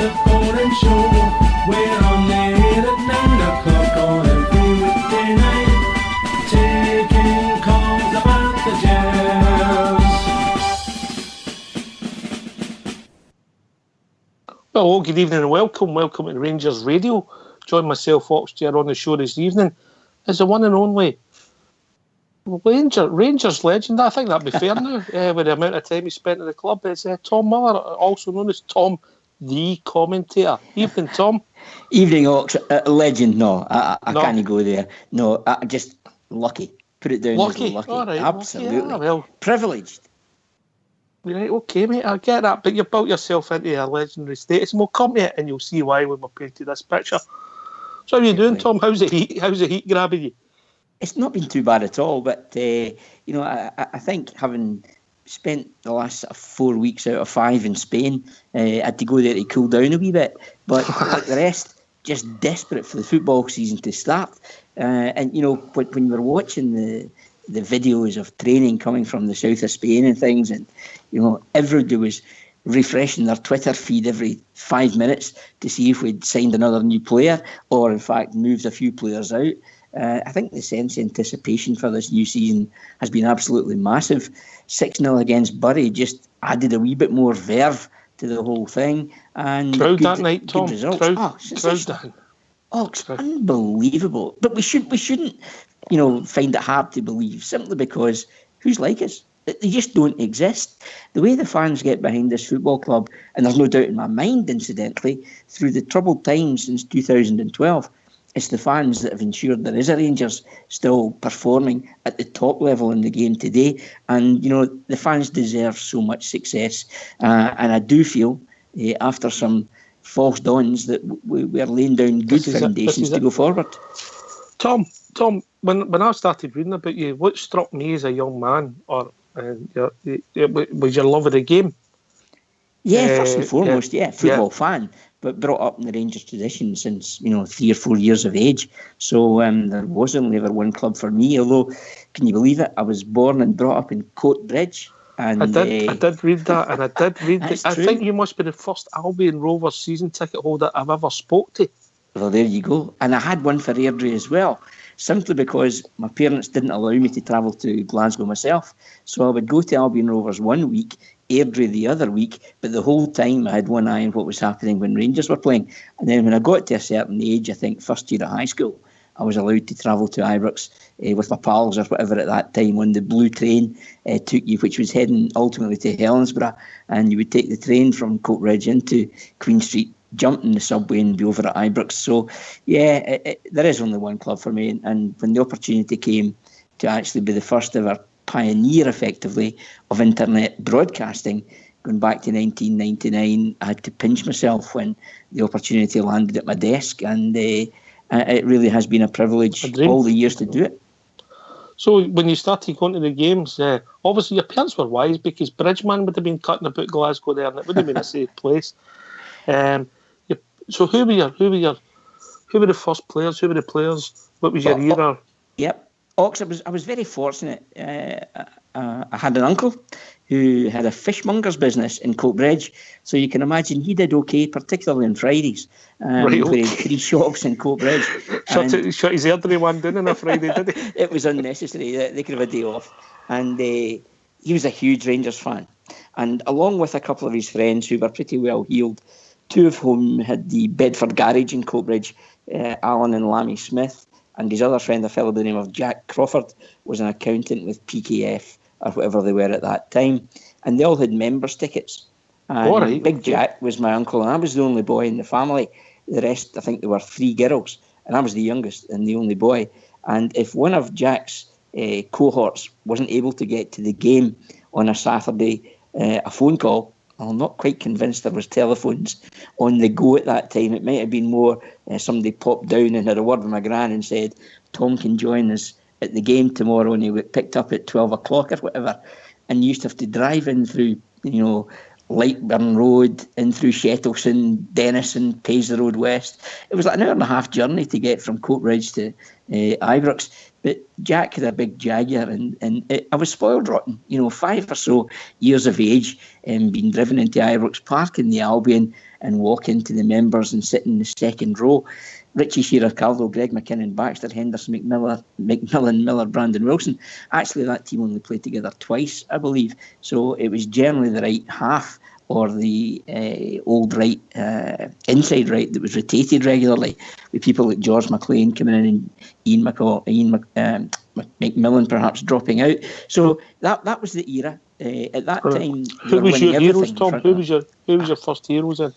the morning show. We're on the air at 9 o'clock on every weekday night, taking calls about the Jazz. Hello, good evening and welcome to Rangers Radio. Join myself, Oxchair, on the show this evening is the one and only Rangers legend. I think that'd be fair now, with the amount of time he spent at the club. It's Tom Miller, also known as Tom the Commentator. Evening, Tom. Evening, Ox. Legend, no. I can't go there. No, just lucky. Put it down as lucky. All right, absolutely. Okay, well, privileged. Right, okay, mate, I get that, but you've built yourself into a legendary status, and we'll come to it, and you'll see why when we paint this picture. So how are you doing, Tom? How's the heat grabbing you? It's not been too bad at all, but I think having spent the last 4 weeks out of 5 in Spain, I had to go there to cool down a wee bit. But like the rest, just desperate for the football season to start. And when we're watching the videos of training coming from the south of Spain and things, and everybody was refreshing their Twitter feed every 5 minutes to see if we'd signed another new player or in fact moved a few players out. I think the sense of anticipation for this new season has been absolutely massive. 6-0 against Bury just added a wee bit more verve to the whole thing. And crowd that night, Tom. Crowd down. Oh, it's unbelievable. But we shouldn't, find it hard to believe, simply because who's like us? They just don't exist. The way the fans get behind this football club, and there's no doubt in my mind, incidentally, through the troubled times since 2012, it's the fans that have ensured there is a Rangers still performing at the top level in the game today. And, the fans deserve so much success. And I do feel, after some false dawns, that we're laying down good foundations to go forward. Tom, when I started reading about you, what struck me as a young man was your love of the game. Yeah, first and foremost, football fan, but brought up in the Rangers tradition since 3 or 4 years of age. So there was only ever one club for me. Although, can you believe it? I was born and brought up in Coatbridge. And I did read that, and I did read that. I think you must be the first Albion Rovers season ticket holder I've ever spoke to. Well, there you go. And I had one for Airdrie as well, simply because my parents didn't allow me to travel to Glasgow myself. So I would go to Albion Rovers 1 week, Airdrie the other week, but the whole time I had one eye on what was happening when Rangers were playing. And then when I got to a certain age, I think first year of high school, I was allowed to travel to Ibrox with my pals or whatever at that time on the blue train took you, which was heading ultimately to Helensburgh, and you would take the train from Coatbridge into Queen Street, jump in the subway and be over at Ibrox. So, there is only one club for me. And when the opportunity came to actually be the first ever pioneer, effectively, of internet broadcasting, going back to 1999, I had to pinch myself when the opportunity landed at my desk. And it really has been a privilege all the years to do it. So when you started going to the games, obviously your parents were wise, because Bridgeman would have been cutting about Glasgow there, and it would have been a safe place. So who were the first players? Who were the players? What was your era? Yep, Ox. I was very fortunate. I had an uncle who had a fishmonger's business in Coatbridge, so you can imagine he did okay, particularly on Fridays. Where he had 3 shops in Coatbridge. Shut his Airdrie one down on a Friday, did he? It was unnecessary. They could have a day off. And he was a huge Rangers fan. And along with a couple of his friends who were pretty well heeled, 2 of whom had the Bedford garage in Coatbridge, Alan and Lammy Smith, and his other friend, a fellow by the name of Jack Crawford, was an accountant with PKF or whatever they were at that time, and they all had members' tickets. And Big Jack was my uncle, and I was the only boy in the family. The rest, I think there were 3 girls, and I was the youngest and the only boy. And if one of Jack's cohorts wasn't able to get to the game on a Saturday, a phone call, I'm not quite convinced there was telephones on the go at that time. It might have been more somebody popped down and had a word with my gran and said, Tom can join us at the game tomorrow, and he got picked up at 12 o'clock or whatever. And you used to have to drive in through, Lightburn Road, in through Shettleston, Denison, Paisley Road West. It was like an hour and a half journey to get from Coatbridge to Ibrox. But Jack had a big Jaguar, and I was spoiled rotten. 5 or so years of age, and being driven into Ibrox Park in the Albion and walk into the members and sit in the second row. Richie Shearer, Caldo, Greg McKinnon, Baxter, Henderson, McMillan, Miller, Brandon Wilson. Actually, that team only played together twice, I believe. So it was generally the right half or the old right, inside right that was rotated regularly, with people like George McLean coming in and Ian McMillan perhaps dropping out. So that was the era. At that time, who was your heroes, Tom? Who was your first heroes in?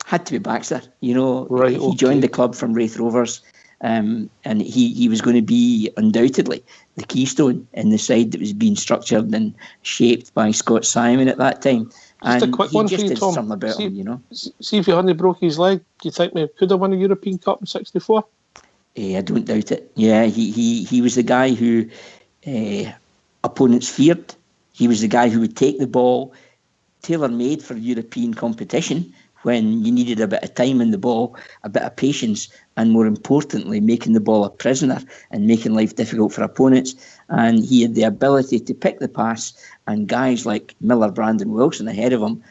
Had to be Baxter. He okay. joined the club from Wraith Rovers, and he was going to be undoubtedly the keystone in the side that was being structured and shaped by Scott Simon at that time. Just a quick one for you, Tom. See if he hadn't broke his leg, do you think we could have won a European Cup in '64? I don't doubt it. Yeah, he was the guy who opponents feared. He was the guy who would take the ball, tailor-made for European competition, when you needed a bit of time in the ball, a bit of patience, and more importantly, making the ball a prisoner and making life difficult for opponents. And he had the ability to pick the pass, and guys like Miller, Brandon Wilson ahead of him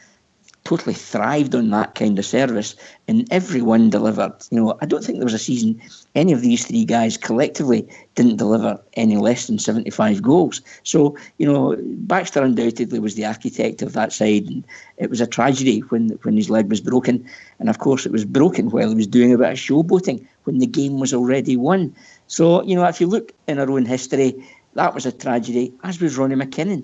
totally thrived on that kind of service, and everyone delivered. I don't think there was a season any of these three guys collectively didn't deliver any less than 75 goals. So, Baxter undoubtedly was the architect of that side, and it was a tragedy when his leg was broken. And of course, it was broken while he was doing a bit of showboating when the game was already won. So, if you look in our own history, that was a tragedy, as was Ronnie McKinnon.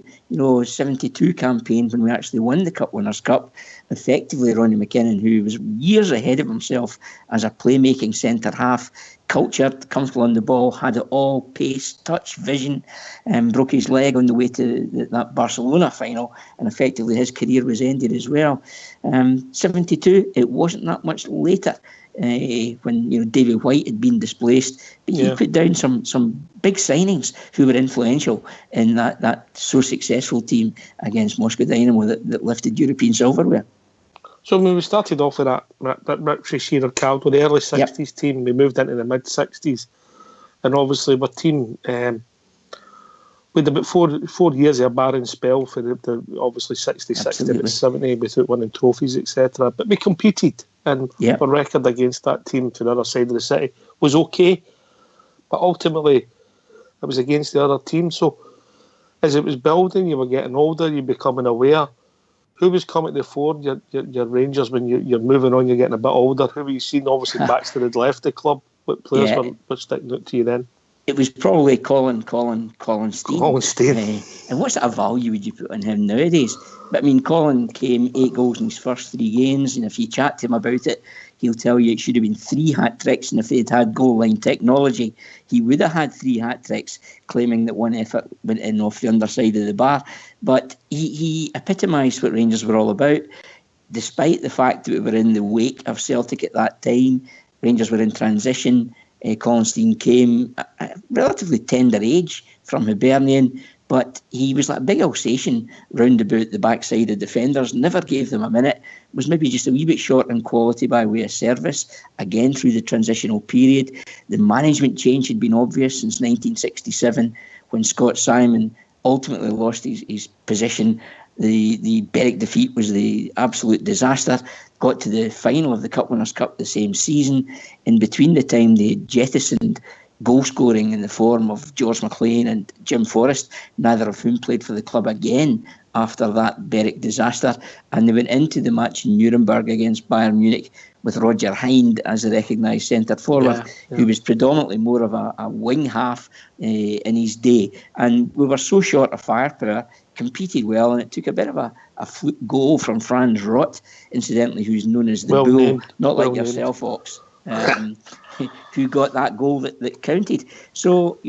72 campaign when we actually won the Cup Winners' Cup. Effectively, Ronnie McKinnon, who was years ahead of himself as a playmaking centre-half, cultured, comfortable on the ball, had it all, pace, touch, vision, and broke his leg on the way to that Barcelona final, and effectively his career was ended as well. 72, it wasn't that much later. When David White had been displaced, but he put down some big signings who were influential in that so successful team against Moscow Dynamo that lifted European silverware. So when we started off with that Richie Shearer Caldo, the early 60s team, we moved into the mid 60s, and obviously our team with about four years of a barren spell for the obviously 66 to 70 without winning trophies, etc. But we competed, and our record against that team to the other side of the city was okay, but ultimately it was against the other team. So as it was building, you were getting older, you're becoming aware. Who was coming to the fore? Your Rangers, when you're moving on, you're getting a bit older. Who were you seeing? Obviously Baxter had left the club. What players were sticking out to you then? It was probably Colin Steen. Colin Steen. And what sort of value would you put on him nowadays? But I mean, Colin came 8 goals in his first 3 games, and if you chat to him about it, he'll tell you it should have been 3 hat-tricks, and if they'd had goal line technology, he would have had 3 hat-tricks, claiming that one effort went in off the underside of the bar. But he epitomised what Rangers were all about. Despite the fact that we were in the wake of Celtic at that time, Rangers were in transition. Colin Steen came at a relatively tender age from Hibernian, but he was like a big Alsatian round about the backside of defenders, never gave them a minute, was maybe just a wee bit short in quality by way of service, again through the transitional period. The management change had been obvious since 1967 when Scott Simon ultimately lost his position. The Berwick defeat was the absolute disaster. Got to the final of the Cup Winners' Cup the same season. In between the time, they jettisoned goal scoring in the form of George McLean and Jim Forrest, neither of whom played for the club again after that Berwick disaster. And they went into the match in Nuremberg against Bayern Munich with Roger Hind as a recognised centre forward, who was predominantly more of a wing half in his day. And we were so short of firepower, competed well, and it took a bit of a fluke goal from Franz Rott, incidentally, who's known as the Bull, not like yourself, Ox, who got that goal that counted. So,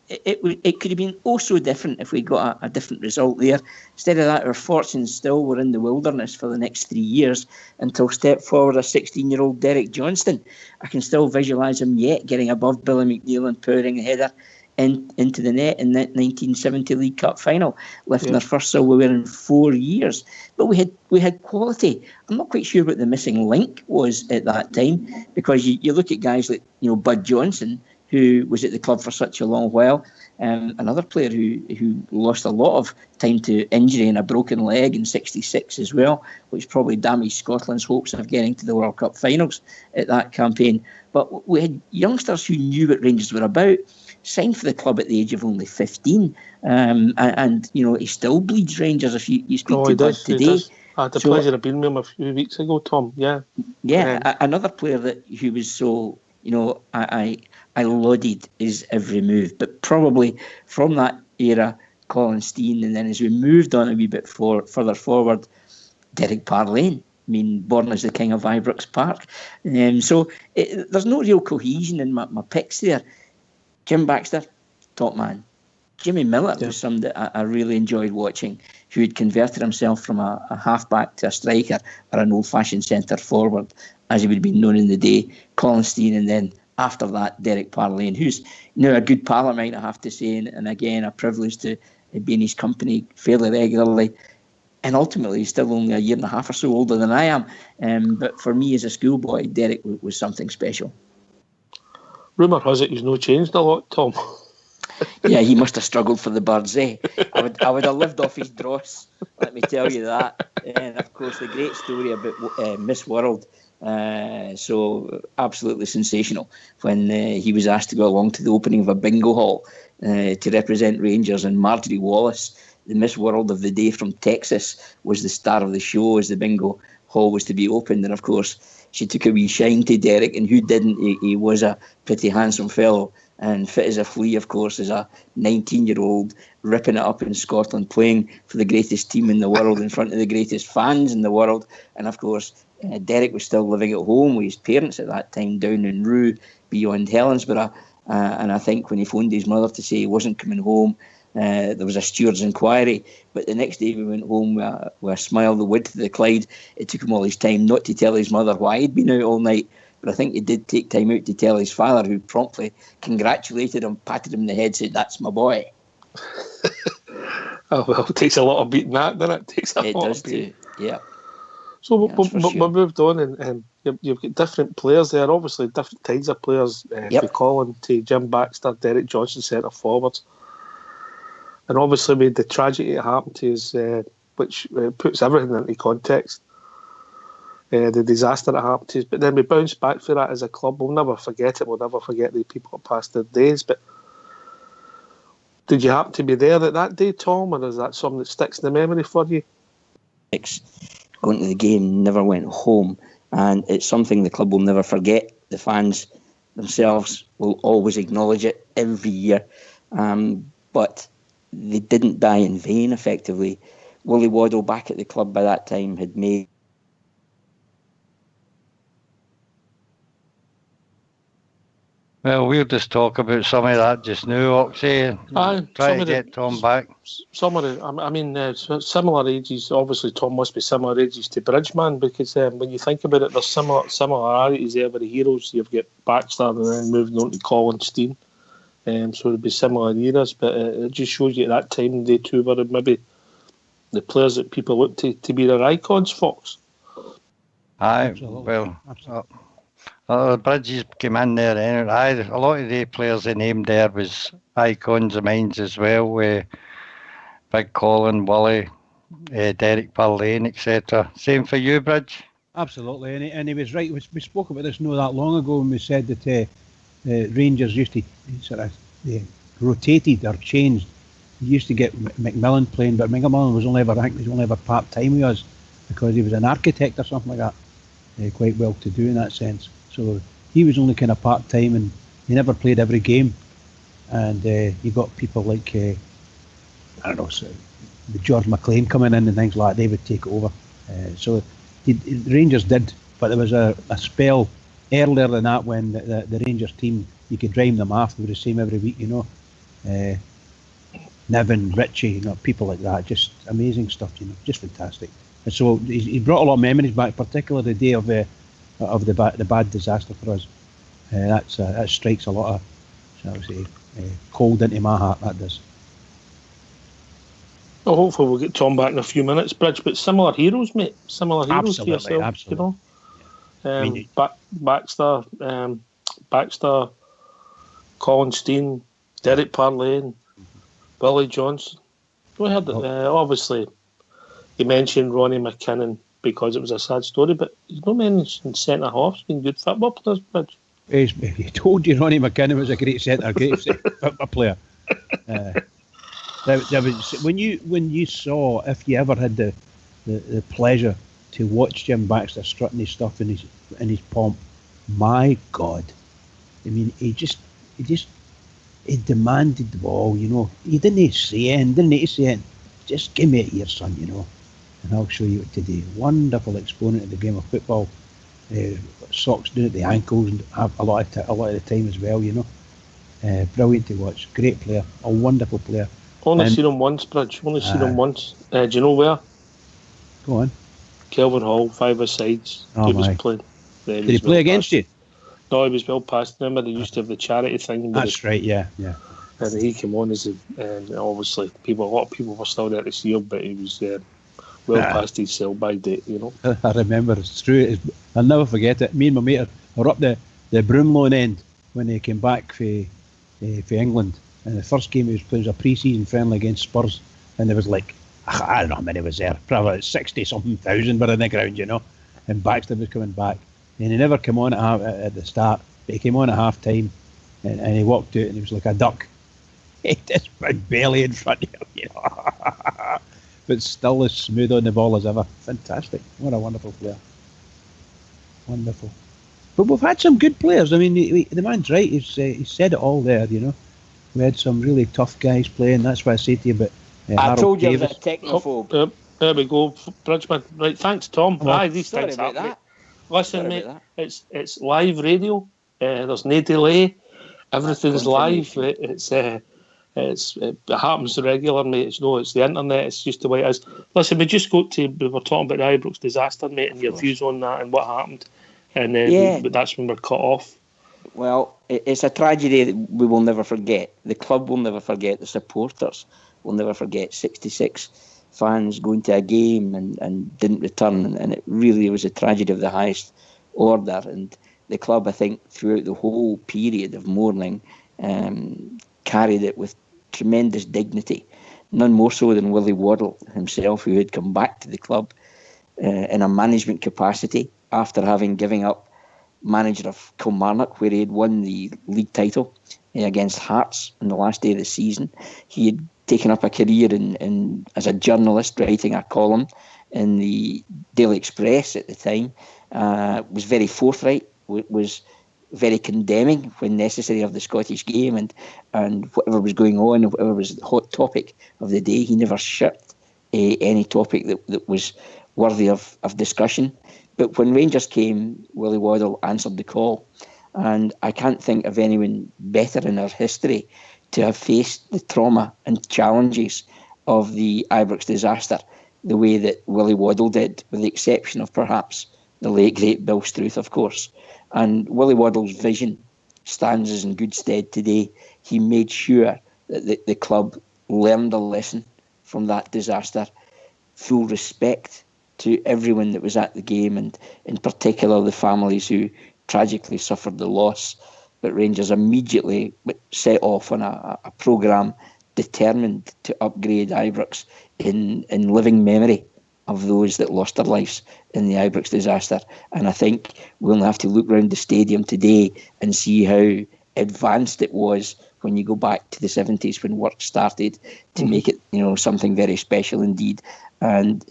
it could have been so different if we got a different result there. Instead of that, our fortunes still were in the wilderness for the next 3 years until step forward a 16-year-old Derek Johnston. I can still visualise him yet getting above Billy McNeil and powering a header into the net in that 1970 League Cup final, lifting our first silverware in 4 years. But we had quality. I'm not quite sure what the missing link was at that time, because you look at guys like Bud Johnson, who was at the club for such a long while. Another player who lost a lot of time to injury and a broken leg in '66 as well, which probably damaged Scotland's hopes of getting to the World Cup finals at that campaign. But we had youngsters who knew what Rangers were about, signed for the club at the age of only 15, and he still bleeds Rangers. If you speak to Bud today, I had the pleasure of being with him a few weeks ago, Tom. Another player who was so I lauded his every move, but probably from that era, Colin Steen, and then as we moved on a wee bit further forward, Derek Parlane. I mean, born as the king of Ibrox Park. So there's no real cohesion in my picks there. Jim Baxter, top man. Jimmy Miller was somebody that I really enjoyed watching, who had converted himself from a half-back to a striker or an old-fashioned centre forward, as he would have been known in the day. Colin Steen, and then after that, Derek Parlane, who's a good pal of mine, I have to say, and again, a privilege to be in his company fairly regularly. And ultimately, he's still only a year and a half or so older than I am. But for me as a schoolboy, Derek was something special. Rumour has it he's no changed a lot, Tom. Yeah, he must have struggled for the birds, eh? I would have lived off his dross, let me tell you that. And of course, the great story about Miss World. So absolutely sensational when he was asked to go along to the opening of a bingo hall to represent Rangers, and Marjorie Wallace, the Miss World of the day from Texas, was the star of the show as the bingo hall was to be opened. And of course, she took a wee shine to Derek, and who didn't? He was a pretty handsome fellow and fit as a flea, of course, as a 19-year-old, ripping it up in Scotland, playing for the greatest team in the world in front of the greatest fans in the world. And of course, Derek was still living at home with his parents at that time down in Rue beyond Helensburgh. And I think when he phoned his mother to say he wasn't coming home, there was a steward's inquiry. But the next day we went home with a smile, the width of the Clyde. It took him all his time not to tell his mother why he'd been out all night. But I think he did take time out to tell his father, who promptly congratulated him, patted him on the head, said, "That's my boy." Oh, well, it takes a lot of beating that, doesn't it? It takes a lot does of beating. too, yeah. So we moved on, and you've got different players there, obviously different kinds of players, from Colin to Jim Baxter, Derek Johnson, centre forwards. And obviously with the tragedy that happened to us, which puts everything into context, the disaster that happened to us. But then we bounced back for that as a club. We'll never forget it. We'll never forget the people that passed their days. But did you happen to be there at that day, Tom, or is that something that sticks in the memory for you? Going to the game, never went home. And it's something the club will never forget. The fans themselves will always acknowledge it every year. But they didn't die in vain, effectively. Willie Waddle, back at the club by that time, had made... Well, we'll just talk about some of that just now, Oxy. Try to get Tom back. Some of the, similar ages. Obviously, Tom must be similar ages to Bridgeman, because when you think about it, there's similarities there with the heroes. You've got Baxter and then moving on to Colin Steen. So it'd be similar eras, but it just shows you at that time they two were maybe the players that people look to be their icons, Fox. Aye, Absolutely. well, Absolutely. Bridges came in there anyway. Aye, a lot of the players they named there was icons of mine as well, with Big Colin, Willie, Derek Parlane, etc. Same for you, Bridge? Absolutely, and he was right. We spoke about this not that long ago when we said that Rangers used to sort of rotated or changed. We used to get McMillan playing, but McMillan was only ever part-time with us because he was an architect or something like that, quite well to do in that sense. So he was only kind of part-time, and he never played every game. And you got people like the George McLean coming in and things like that. They would take it over. So the Rangers did, but there was a spell earlier than that when the Rangers team, you could rhyme them off. They were the same every week, Niven, Richie, people like that. Just amazing stuff, just fantastic. And so he brought a lot of memories back, particularly the day of the bad disaster for us. That strikes a lot of, shall we say, cold into my heart, that does. Well, hopefully we'll get Tom back in a few minutes, Bridge, but similar heroes, mate. Similar heroes to yourself, absolutely. Baxter, Colin Steen, Derek Parlane, Billy Johnson. We heard that. Obviously, he mentioned Ronnie McKinnon because it was a sad story, but he's not mentioned centre halves being good football players. But He told you Ronnie McKinnon was a great football player. There was, when you saw, if you ever had the pleasure to watch Jim Baxter strutting his stuff in his pomp, my God, I mean, he demanded the ball, you know. He didn't say anything, just give me it here, son, you know, and I'll show you it today. Wonderful exponent of the game of football. Socks down at the ankles and have a lot of the time as well, you know. Brilliant to watch, great player, a wonderful player. Only seen him once, Bridge. Only seen him once. Do you know where? Go on. Kelvin Hall, 5-a-sides. He was playing. Did he play against you? No, he was well past. Remember, they used to have the charity thing. That's right, yeah. And he came on as obviously a lot of people were still there to see him, but he was past his sell-by date, you know. I remember, it's true. I'll never forget it. Me and my mate were up the Broomlawn end when he came back for England. And the first game he was playing was a pre-season friendly against Spurs, and there was like, I don't know how many was there, probably 60-something thousand were in the ground, you know. And Baxter was coming back, and he never came on at the start, but he came on at half time, and he walked out, and he was like a duck. He just went barely in front of him, you know. But still as smooth on the ball as ever. Fantastic. What a wonderful player. Wonderful. But we've had some good players. I mean, the man's right. He said it all there, you know. We had some really tough guys playing. That's why I say to you, but I told you I was a technophobe. There we go, Bridgman. Right, thanks, Tom. These Sorry things about happen. that. Listen, mate, it's live radio. There's no delay. Everything's live. It happens regular, mate. It's the internet. It's just the way it is. Listen, we were talking about the Ibrox disaster, mate, and your views on that and what happened, and that's when we're cut off. Well, it's a tragedy that we will never forget. The club will never forget. The supporters will never forget. 66 fans going to a game and didn't return, and it really was a tragedy of the highest order. And the club, I think, throughout the whole period of mourning, carried it with tremendous dignity. None more so than Willie Waddle himself, who had come back to the club in a management capacity after having given up manager of Kilmarnock, where he had won the league title against Hearts on the last day of the season. He had taken up a career in as a journalist, writing a column in the Daily Express at the time. Was very forthright, was very condemning when necessary of the Scottish game and whatever was going on, whatever was the hot topic of the day. He never shirked any topic that was worthy of discussion. But when Rangers came, Willie Waddle answered the call. And I can't think of anyone better in our history to have faced the trauma and challenges of the Ibrox disaster the way that Willie Waddle did, with the exception of perhaps the late, great Bill Struth, of course. And Willie Waddle's vision stands us in good stead today. He made sure that the club learned a lesson from that disaster, full respect to everyone that was at the game, and in particular the families who tragically suffered the loss. But Rangers immediately set off on a programme determined to upgrade Ibrox in living memory of those that lost their lives in the Ibrox disaster. And I think we'll have to look around the stadium today and see how advanced it was when you go back to the 70s when work started to make it, something very special indeed. And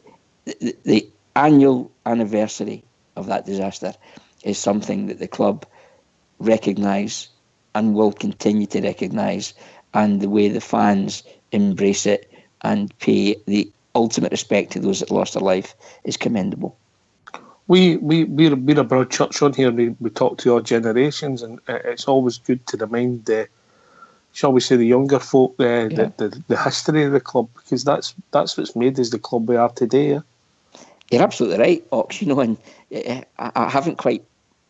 the annual anniversary of that disaster is something that the club recognise and will continue to recognise, and the way the fans embrace it and pay the ultimate respect to those that lost their life is commendable. We're a broad church on here. We talk to all generations, and it's always good to remind shall we say, the younger folk the history of the club, because that's what's made us the club we are today. Yeah? You're absolutely right, Ox. And I haven't quite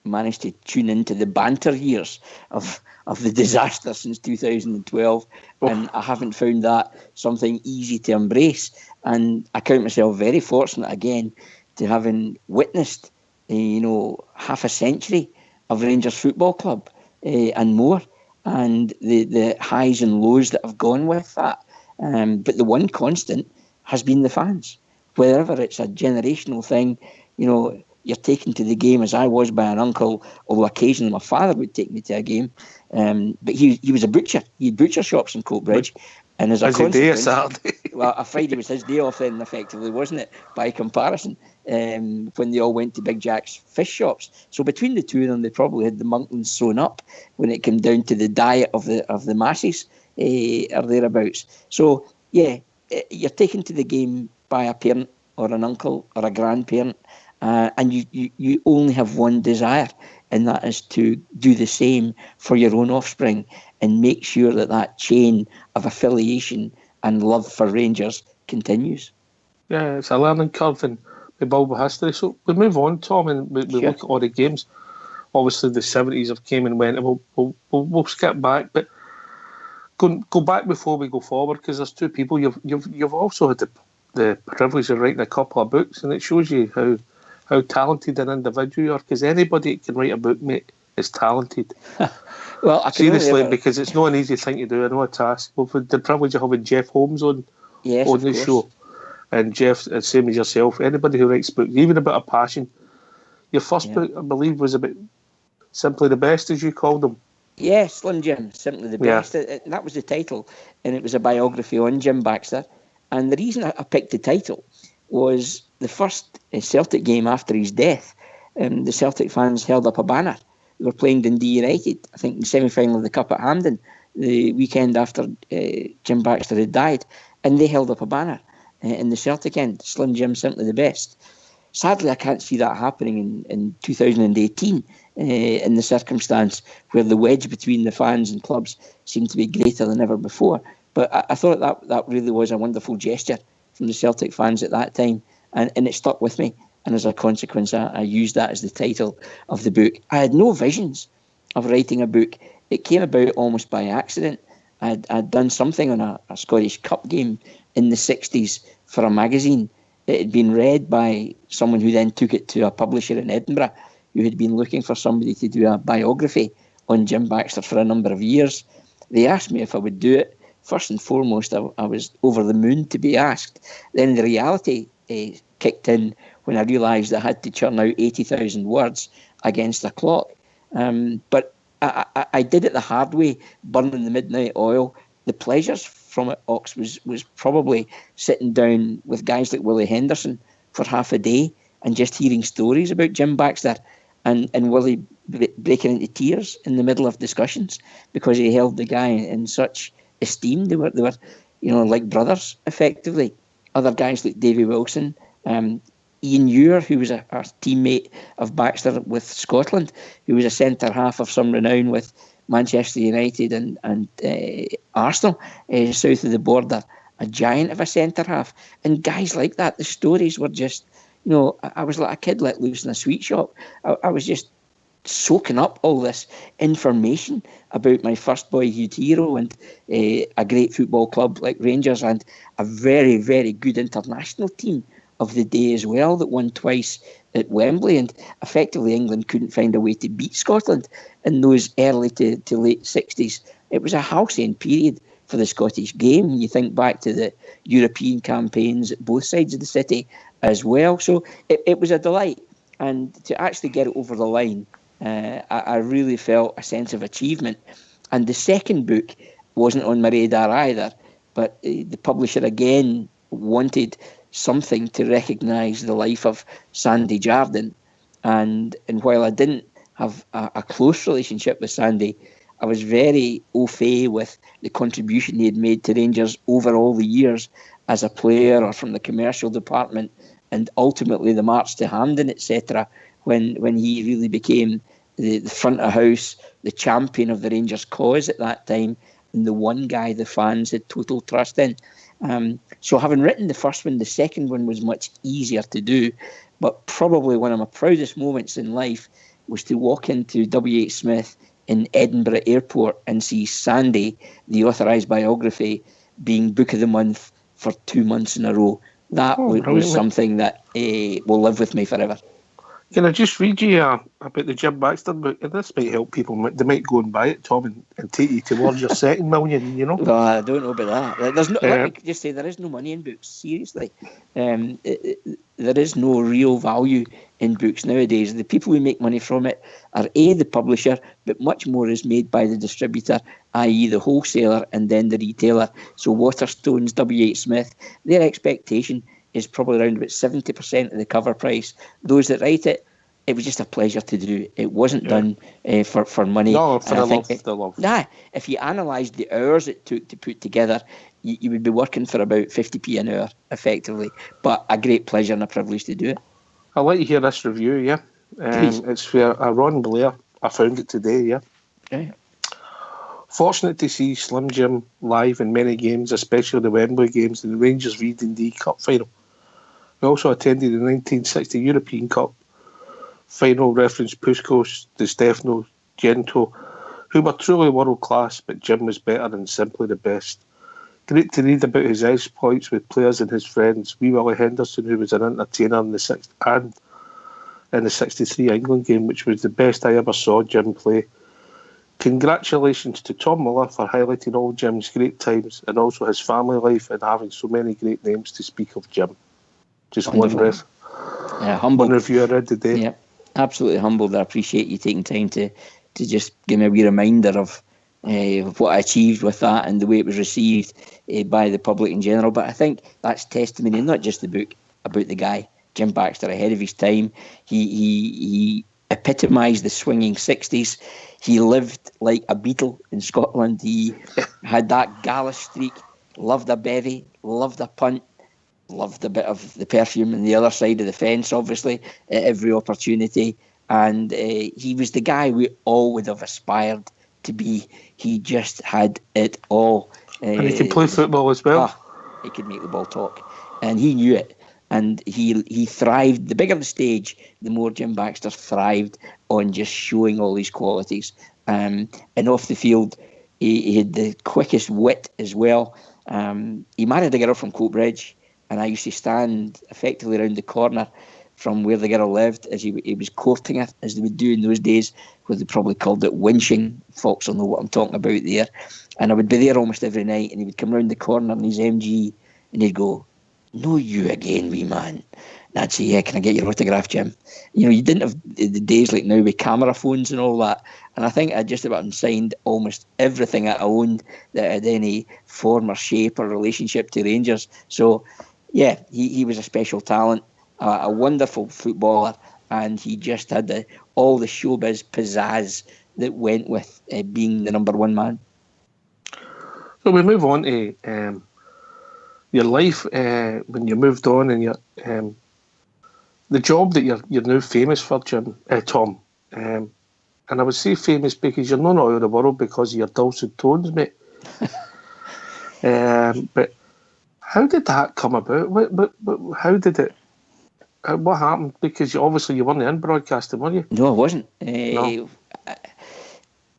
managed to tune into the banter years of the disaster since 2012, and I haven't found that something easy to embrace. And I count myself very fortunate again to having witnessed half a century of Rangers Football Club and more. and the highs and lows that have gone with that. But the one constant has been the fans. Whether it's a generational thing, you're taken to the game as I was by an uncle, although occasionally my father would take me to a game. But he was a butcher. He had butcher shops in Coatbridge. And as a consequence, Saturday. well, a Friday was his day off then, effectively, wasn't it? By comparison, when they all went to Big Jack's fish shops. So between the two of them, they probably had the monklins sewn up when it came down to the diet of the masses or thereabouts. So yeah, you're taken to the game by a parent or an uncle or a grandparent, and you only have one desire, and that is to do the same for your own offspring and make sure that chain of affiliation and love for Rangers continues. Yeah, it's a learning curve in the Bulba history. So we move on, Tom, and we Sure. look at all the games. Obviously, the 70s have came and went, and we'll skip back, but go back before we go forward, because there's two people. You've also had the privilege of writing a couple of books, and it shows you how talented an individual you are, because anybody that can write a book, mate, is talented. Well, I can seriously, because it's not an easy thing to do, not a task. We've had the privilege of having Jeff Holmes on the show, and Jeff, same as yourself, anybody who writes books, even about a passion. Your first book, I believe, was about Simply the Best, as you called them. Yeah, Slim Jim, Simply the Best. That was the title, and it was a biography on Jim Baxter. And the reason I picked the title was the first Celtic game after his death. The Celtic fans held up a banner. They were playing Dundee United, I think, in the semi-final of the Cup at Hampden, the weekend after Jim Baxter had died, and they held up a banner in the Celtic end, Slim Jim, Simply the Best. Sadly, I can't see that happening in 2018 in the circumstance where the wedge between the fans and clubs seemed to be greater than ever before. But I thought that really was a wonderful gesture from the Celtic fans at that time, and it stuck with me. And as a consequence, I used that as the title of the book. I had no visions of writing a book. It came about almost by accident. I'd done something on a Scottish Cup game in the 60s for a magazine. It had been read by someone who then took it to a publisher in Edinburgh who had been looking for somebody to do a biography on Jim Baxter for a number of years. They asked me if I would do it. First and foremost, I was over the moon to be asked. Then the reality kicked in when I realised I had to churn out 80,000 words against the clock. But I did it the hard way, burning the midnight oil. The pleasures from it, Ox, was probably sitting down with guys like Willie Henderson for half a day and just hearing stories about Jim Baxter and Willie breaking into tears in the middle of discussions because he held the guy in such esteem. They were like brothers, effectively. Other guys like Davy Wilson, Ian Ewer, who was a teammate of Baxter with Scotland, who was a centre-half of some renown with Manchester United and Arsenal, south of the border, a giant of a centre-half. And guys like that, the stories were just, I was like a kid let loose in a sweet shop. I was just soaking up all this information about my first boyhood hero and a great football club like Rangers and a very, very good international team of the day as well that won twice at Wembley, and effectively England couldn't find a way to beat Scotland in those early to late 60s. It was a halcyon period for the Scottish game when you think back to the European campaigns at both sides of the city as well. So it was a delight, and to actually get it over the line, I really felt a sense of achievement. And the second book wasn't on my radar either, but the publisher again wanted something to recognise the life of Sandy Jardine. And while I didn't have a close relationship with Sandy, I was very au fait with the contribution he had made to Rangers over all the years as a player or from the commercial department, and ultimately the march to Hampden, etc., when he really became the front of house, the champion of the Rangers cause at that time, and the one guy the fans had total trust in. So having written the first one, the second one was much easier to do, but probably one of my proudest moments in life was to walk into W.H. Smith in Edinburgh Airport and see Sandy, the authorised biography, being Book of the Month for 2 months in a row. That was something that will live with me forever. Can I just read you about the Jim Baxter book? And this might help people. They might go and buy it, Tom, and take you towards your second million, you know? Well, I don't know about that. There's no, let me just say, there is no money in books, seriously. There is no real value in books nowadays. The people who make money from it are A, the publisher, but much more is made by the distributor, i.e. the wholesaler and then the retailer. So Waterstones, W.H. Smith, their expectation is probably around about 70% of the cover price. Those that write it, it was just a pleasure to do. It wasn't done for money. No, for the love. Nah, if you analysed the hours it took to put together, you would be working for about 50p an hour, effectively. But a great pleasure and a privilege to do it. I'd like to hear this review, yeah. It's for Ron Blair. I found it today, yeah. Okay. Fortunate to see Slim Jim live in many games, especially the Wembley games and the Rangers V&D Cup final. We also attended the 1960 European Cup final, reference Puskos, Di Stefano, Gento, who were truly world class, but Jim was better and simply the best. Great to read about his exploits with players and his friends. Wee Willie Henderson, who was an entertainer in the 63 England game, which was the best I ever saw Jim play. Congratulations to Tom Miller for highlighting all Jim's great times and also his family life and having so many great names to speak of Jim. Just Wonderful. One review I read today. Yeah, absolutely humbled. I appreciate you taking time to just give me a wee reminder of what I achieved with that and the way it was received by the public in general. But I think that's testimony, not just the book, about the guy, Jim Baxter, ahead of his time. He epitomised the swinging 60s. He lived like a Beatle in Scotland. He had that gala streak, loved a bevy, loved a punt, loved a bit of the perfume on the other side of the fence, obviously, at every opportunity. And he was the guy we all would have aspired to be. He just had it all. And he could play football as well. He could make the ball talk. And he knew it. And he thrived. The bigger the stage, the more Jim Baxter thrived on just showing all these qualities. And off the field, he had the quickest wit as well. He married a girl from Coatbridge, and I used to stand effectively around the corner from where the girl lived as he was courting her, as they would do in those days, where they probably called it winching. Folks will know what I'm talking about there. And I would be there almost every night, and he would come round the corner in his MG, and he'd go, "No, you again, wee man." And I'd say, "Yeah, can I get your autograph, Jim?" You know, you didn't have the days like now with camera phones and all that. And I think I just about signed almost everything I owned that had any form or shape or relationship to Rangers. So, yeah, he was a special talent, a wonderful footballer, and he just had all the showbiz pizzazz that went with being the number one man. So we move on to your life when you moved on, and the job that you're now famous for, Tom. And I would say famous because you're not out of the world because of your dulcet tones, mate. But how did that come about? How did it? What happened? Because you weren't in broadcasting, were you? No, I wasn't. No.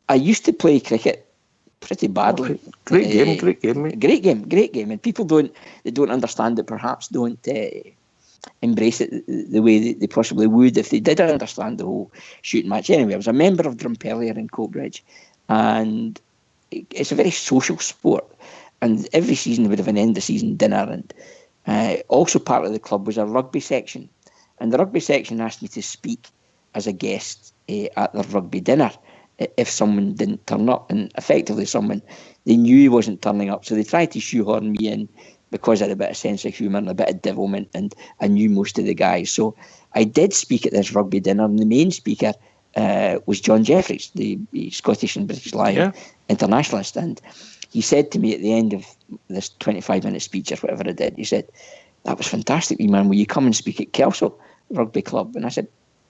I used to play cricket pretty badly. Okay. Great game, mate. Great game. And people don't understand it, perhaps don't embrace it the way they possibly would if they did understand the whole shooting match. Anyway, I was a member of Drumpellier in Coatbridge, and it's a very social sport. And every season we would have an end of season dinner, and also part of the club was a rugby section. And the rugby section asked me to speak as a guest at the rugby dinner if someone didn't turn up. And effectively they knew he wasn't turning up, so they tried to shoehorn me in because I had a bit of sense of humour and a bit of devilment, and I knew most of the guys. So I did speak at this rugby dinner, and the main speaker was John Jeffries, the Scottish and British Lion internationalist. And he said to me at the end of this 25-minute speech or whatever I did, he said, "That was fantastic, wee man. Will you come and speak at Kelso Rugby Club?" And I said,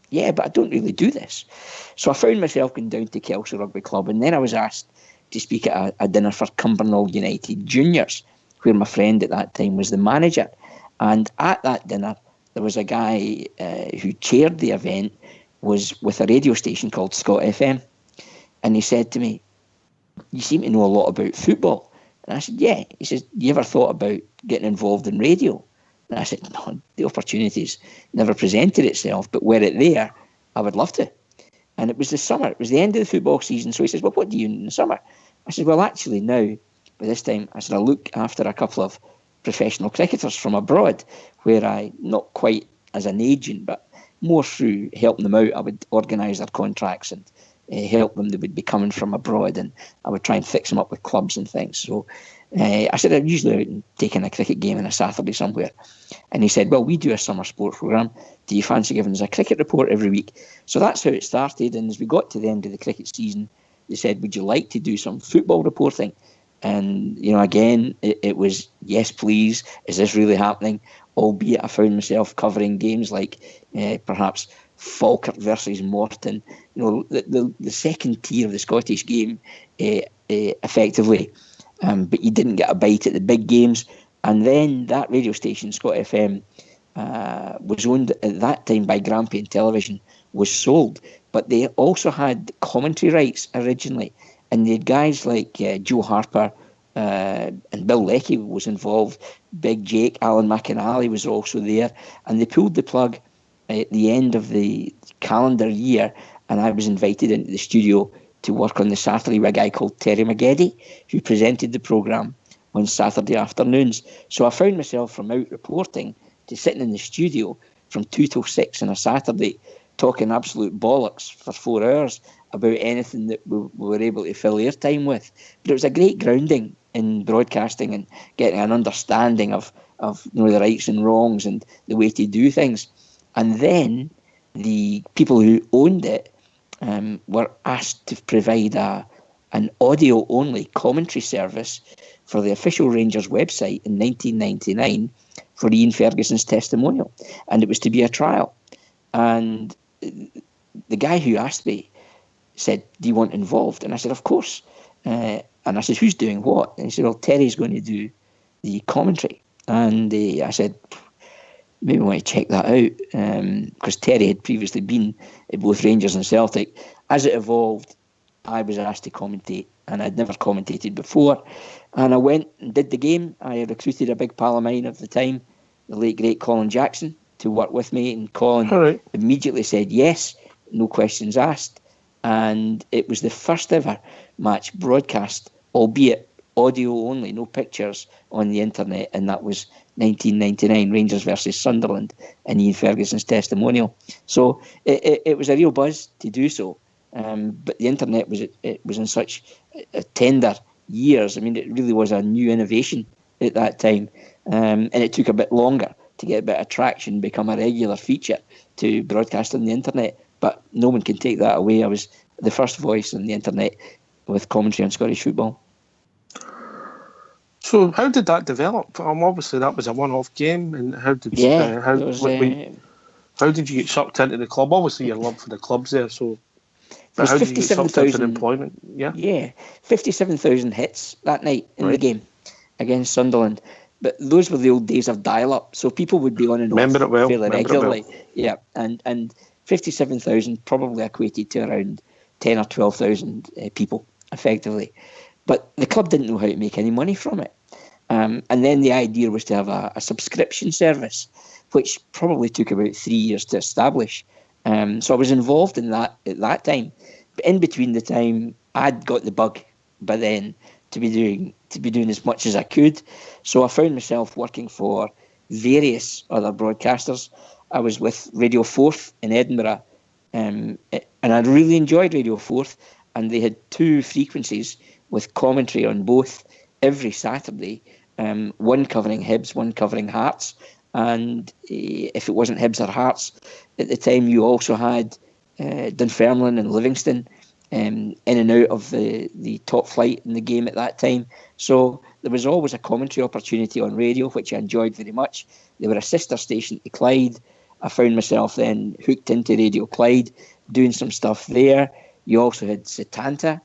"Yeah, but I don't really do this." So I found myself going down to Kelso Rugby Club, and then I was asked to speak at a dinner for Cumbernauld United Juniors, where my friend at that time was the manager. And at that dinner, there was a guy who chaired the event, was with a radio station called Scott FM. And he said to me, "You seem to know a lot about football." And I said, "Yeah." He says, "You ever thought about getting involved in radio?" And I said, no, the opportunities never presented itself, but were it there, I would love to. And it was the summer. It was the end of the football season. So he says, well, what do you do in the summer? I said, well, actually now, by this time, I said, I look after a couple of professional cricketers from abroad, where I, not quite as an agent, but more through helping them out, I would organise their contracts and help them. They would be coming from abroad, and I would try and fix them up with clubs and things. So I said, I'm usually out and taking a cricket game on a Saturday somewhere. And he said, well, we do a summer sports programme. Do you fancy giving us a cricket report every week? So that's how it started. And as we got to the end of the cricket season, they said, would you like to do some football reporting? And, again, it was, yes, please. Is this really happening? Albeit I found myself covering games like perhaps Falkirk versus Morton, the second tier of the Scottish game, effectively. But you didn't get a bite at the big games. And then that radio station, Scot FM, was owned at that time by Grampian Television, was sold. But they also had commentary rights originally. And they had guys like Joe Harper and Bill Leckie was involved. Big Jake, Alan McInally was also there. And they pulled the plug at the end of the calendar year. And I was invited into the studio to work on the Saturday with a guy called Terry McGeddy, who presented the programme on Saturday afternoons. So I found myself from out reporting to sitting in the studio from 2 till 6 on a Saturday, talking absolute bollocks for 4 hours about anything that we were able to fill airtime with. But it was a great grounding in broadcasting and getting an understanding of the rights and wrongs and the way to do things. And then the people who owned it were asked to provide an audio-only commentary service for the official Rangers website in 1999 for Ian Ferguson's testimonial. And it was to be a trial. And the guy who asked me said, do you want involved? And I said, of course. And I said, who's doing what? And he said, well, Terry's going to do the commentary. And I said, maybe I want to check that out, because Terry had previously been at both Rangers and Celtic. As it evolved, I was asked to commentate, and I'd never commentated before. And I went and did the game. I recruited a big pal of mine of the time, the late, great Colin Jackson, to work with me. And Colin immediately said yes, no questions asked. And it was the first ever match broadcast, albeit audio only, no pictures on the internet, and that was 1999, Rangers versus Sunderland, and Ian Ferguson's testimonial. So it was a real buzz to do so, but the internet was in such tender years. I mean, it really was a new innovation at that time, and it took a bit longer to get a bit of traction, become a regular feature to broadcast on the internet. But no one can take that away. I was the first voice on the internet with commentary on Scottish football. So how did that develop? Obviously that was a one-off game, and how did you get sucked into the club? Obviously your love for the club's there, so but how did you get sucked into employment? Yeah, 57,000 hits that night in the game against Sunderland. But those were the old days of dial-up, so people would be on and off fairly regularly. Yeah, and 57,000 probably equated to around 10 or 12,000 people, effectively. But the club didn't know how to make any money from it. And then the idea was to have a subscription service, which probably took about 3 years to establish. So I was involved in that at that time. But in between the time, I'd got the bug by then to be doing as much as I could. So I found myself working for various other broadcasters. I was with Radio 4th in Edinburgh, and I really enjoyed Radio 4th. And they had 2 frequencies with commentary on both every Saturday, one covering Hibs, one covering Hearts. And if it wasn't Hibs or Hearts, at the time you also had Dunfermline and Livingston in and out of the top flight in the game at that time. So there was always a commentary opportunity on radio, which I enjoyed very much. They were a sister station to Clyde. I found myself then hooked into Radio Clyde, doing some stuff there. You also had Setanta,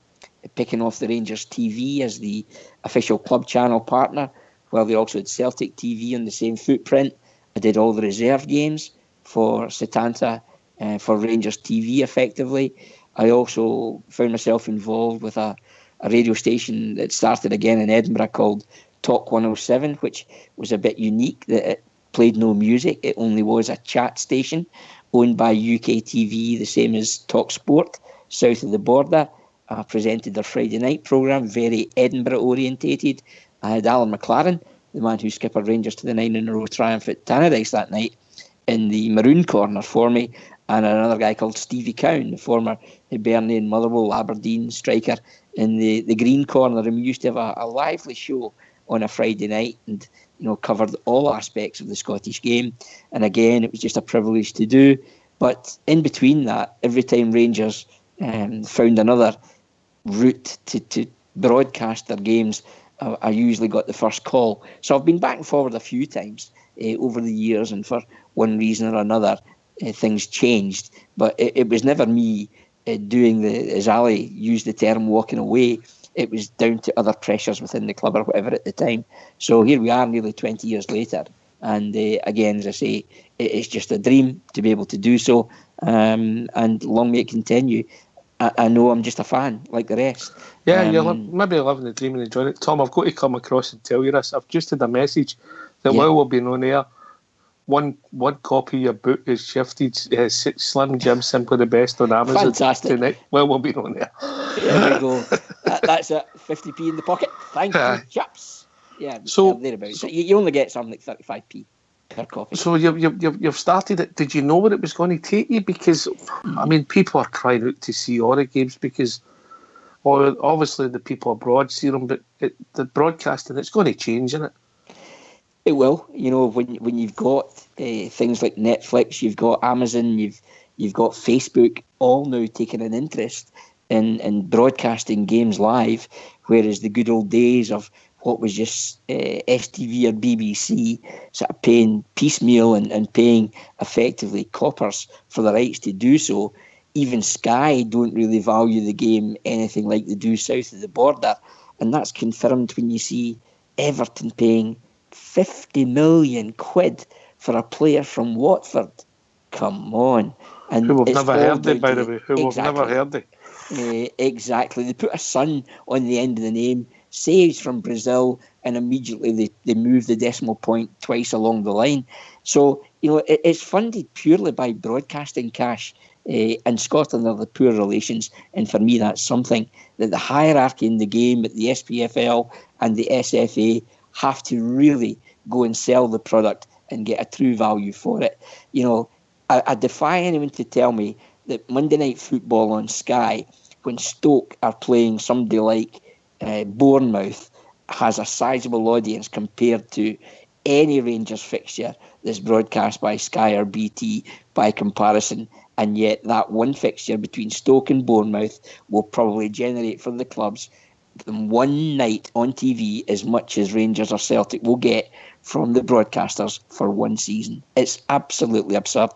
picking off the Rangers TV as the official club channel partner, while they also had Celtic TV on the same footprint. I did all the reserve games for Setanta, for Rangers TV effectively. I also found myself involved with a radio station that started again in Edinburgh called Talk 107, which was a bit unique, that played no music. It only was a chat station owned by UK TV, the same as Talk Sport, south of the border. I presented their Friday night programme, very Edinburgh orientated. I had Alan McLaren, the man who skippered Rangers to the 9-in-a-row triumph at Tannadice that night, in the maroon corner for me, and another guy called Stevie Cowan, the former Hibernian and Motherwell Aberdeen striker, in the green corner. And we used to have a lively show on a Friday night, and covered all aspects of the Scottish game. And again, it was just a privilege to do. But in between that, every time Rangers found another route to broadcast their games, I usually got the first call. So I've been back and forward a few times over the years, and for one reason or another, things changed. But it was never me doing as Ali used the term, walking away. It was down to other pressures within the club or whatever at the time. So here we are nearly 20 years later. And again, as I say, it's just a dream to be able to do so. And long may it continue. I know I'm just a fan like the rest. Yeah, you're maybe living the dream and enjoying it. Tom, I've got to come across and tell you this. I've just had a message that while we've been on air, one copy of your book is shifted. Slim Jim, Simply the Best on Amazon. Fantastic. Tonight. Well, we'll be on air. There we go. That's it. 50p in the pocket. Thank you, chaps. Yeah, so thereabouts. You only get something like 35p per copy. So you've started it. Did you know what it was going to take you? Because I mean, people are crying out to see all the games because, well, obviously the people abroad see them, but the broadcasting, it's going to change, isn't it? It will. When you've got things like Netflix, you've got Amazon, you've got Facebook, all now taking an interest in broadcasting games live, whereas the good old days of what was just STV or BBC sort of paying piecemeal and paying effectively coppers for the rights to do so. Even Sky don't really value the game anything like they do south of the border, and that's confirmed when you see Everton paying 50 million quid for a player from Watford. Come on. And who we've never heard of, by the way. We've never heard of. Exactly. They put a son on the end of the name, say he's from Brazil, and immediately they move the decimal point twice along the line. So, it's funded purely by broadcasting cash. And Scotland are the poor relations, and for me that's something that the hierarchy in the game at the SPFL and the SFA have to really go and sell the product and get a true value for it. I defy anyone to tell me that Monday Night Football on Sky, when Stoke are playing somebody like Bournemouth, has a sizable audience compared to any Rangers fixture that's broadcast by Sky or BT by comparison. And yet that one fixture between Stoke and Bournemouth will probably generate for the clubs one night on TV as much as Rangers or Celtic will get from the broadcasters for one season. It's absolutely absurd.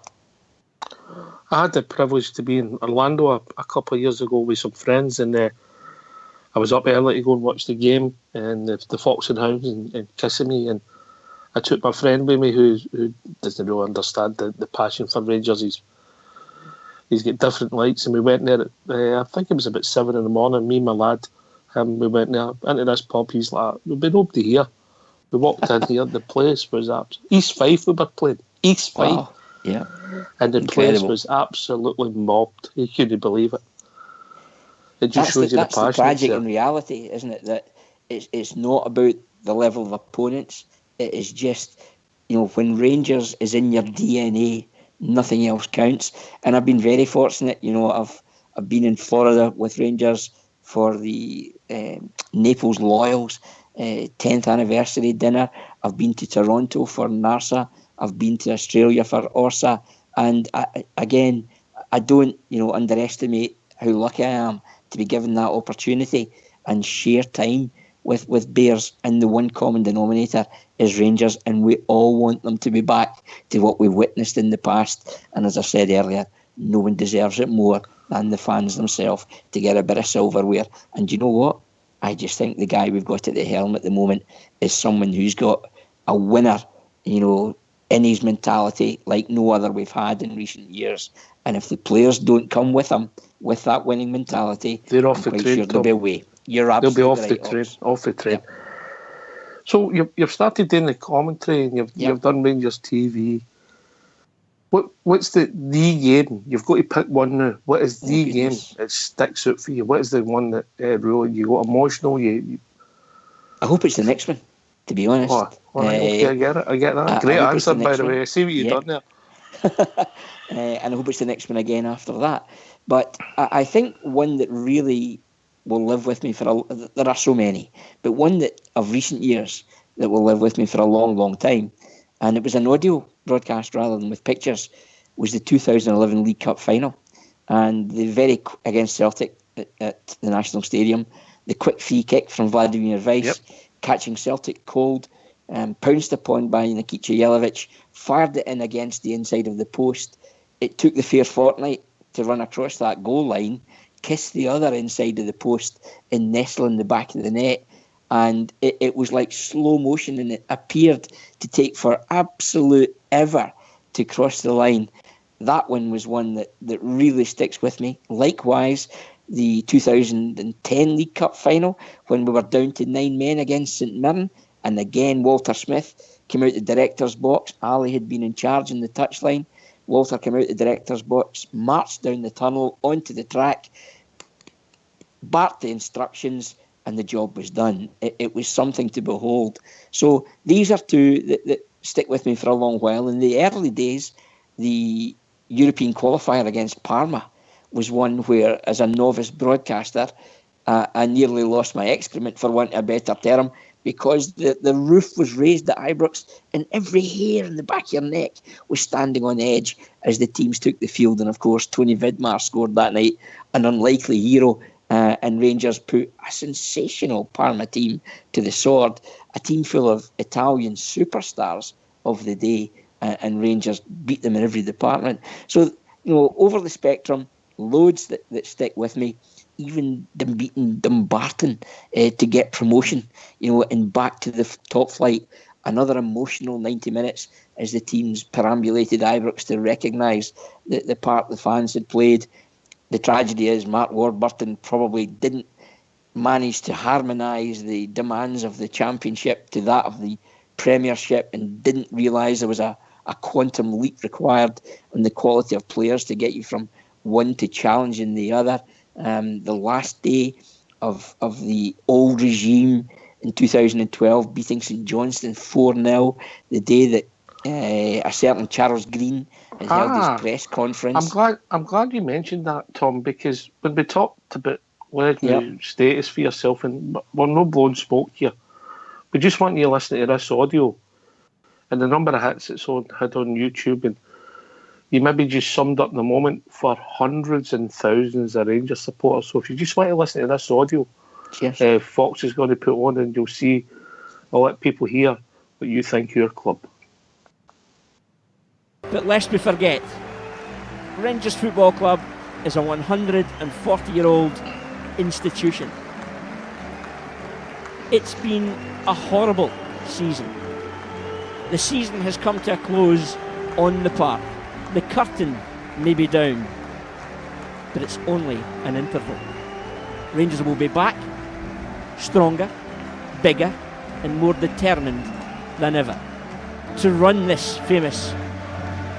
I had the privilege to be in Orlando a couple of years ago with some friends, and I was up early to go and watch the game, and the Fox and Hounds and Kissimmee, and I took my friend with me who doesn't really understand the passion for Rangers. He's got different lights, and we went there at, I think it was about 7 a.m, me and my lad, we went there into this pub. He's like, there'll be nobody here. We walked in here, the place was East Fife we were playing. East Fife. Wow. Yeah. And the Incredible. place was absolutely mobbed. You couldn't believe it. It just shows you the passion. That's the tragic in reality, isn't it? That it's not about the level of opponents. It is just, when Rangers is in your DNA, nothing else counts. And I've been very fortunate. I've been in Florida with Rangers for the Naples Loyals 10th anniversary dinner. I've been to Toronto for NARSA. I've been to Australia for ORSA. And I don't underestimate how lucky I am to be given that opportunity and share time with Bears. And the one common denominator is Rangers, and we all want them to be back to what we've witnessed in the past. And as I said earlier, no one deserves it more than the fans themselves to get a bit of silverware. And you know what? I just think the guy we've got at the helm at the moment is someone who's got a winner, in his mentality like no other we've had in recent years. And if the players don't come with him with that winning mentality, they're off the train. Sure they'll be away. You're absolutely they'll be off right, the train. Off the train. Yeah. So you've started doing the commentary and you've done Rangers TV. What's the game? You've got to pick one now. What is the game that sticks out for you? What is the one that really you got emotional? I hope it's the next one, to be honest. Okay, I get it. I get that. Great answer, by the way. I see what you've done there. And I hope it's the next one again after that. But I think one that really will live with me there are so many, but one that of recent years that will live with me for a long, long time, and it was an audio broadcast rather than with pictures, was the 2011 League Cup final. And against Celtic at the National Stadium, the quick free kick from Vladimir Weiss, catching Celtic cold, pounced upon by Nikica Jelavic, fired it in against the inside of the post. It took the fair fortnight to run across that goal line, kiss the other inside of the post and nestle in the back of the net. And it was like slow motion, and it appeared to take for absolute ever to cross the line. That one was one that really sticks with me. Likewise, the 2010 League Cup final, when we were down to 9 men against St Mirren, and again Walter Smith came out the director's box. Ali had been in charge in the touchline. Walter came out the director's box, marched down the tunnel onto the track, barked the instructions, and the job was done. It was something to behold. So these are two that stick with me for a long while. In the early days, the European qualifier against Parma was one where, as a novice broadcaster, I nearly lost my excrement, for want of a better term, because the roof was raised at Ibrox and every hair in the back of your neck was standing on edge as the teams took the field. And of course, Tony Vidmar scored that night, an unlikely hero, and Rangers put a sensational Parma team to the sword, a team full of Italian superstars of the day, and Rangers beat them in every department. So, over the spectrum, loads that stick with me. Even them beating Dumbarton to get promotion, and back to the top flight. Another emotional 90 minutes as the teams perambulated Ibrox to recognise the part the fans had played. The tragedy is Mark Warburton probably didn't manage to harmonise the demands of the Championship to that of the Premiership, and didn't realise there was a quantum leap required on the quality of players to get you from one to challenging the other. The last day of the old regime in 2012, beating St Johnstone 4-0, the day that a certain Charles Green had held his press conference. I'm glad you mentioned that, Tom, because when we talked about legendary status for yourself, and we're no blowing smoke here, we just want you to listen to this audio and the number of hits it's had on YouTube, and you maybe just summed up the moment for hundreds and thousands of Rangers supporters. So if you just want to listen to this audio, Fox is going to put on, and you'll see, I'll let people hear what you think of your club. But lest we forget, Rangers Football Club is a 140-year-old institution. It's been a horrible season. The season has come to a close on the park. The curtain may be down, but it's only an interval. Rangers will be back, stronger, bigger, and more determined than ever to run this famous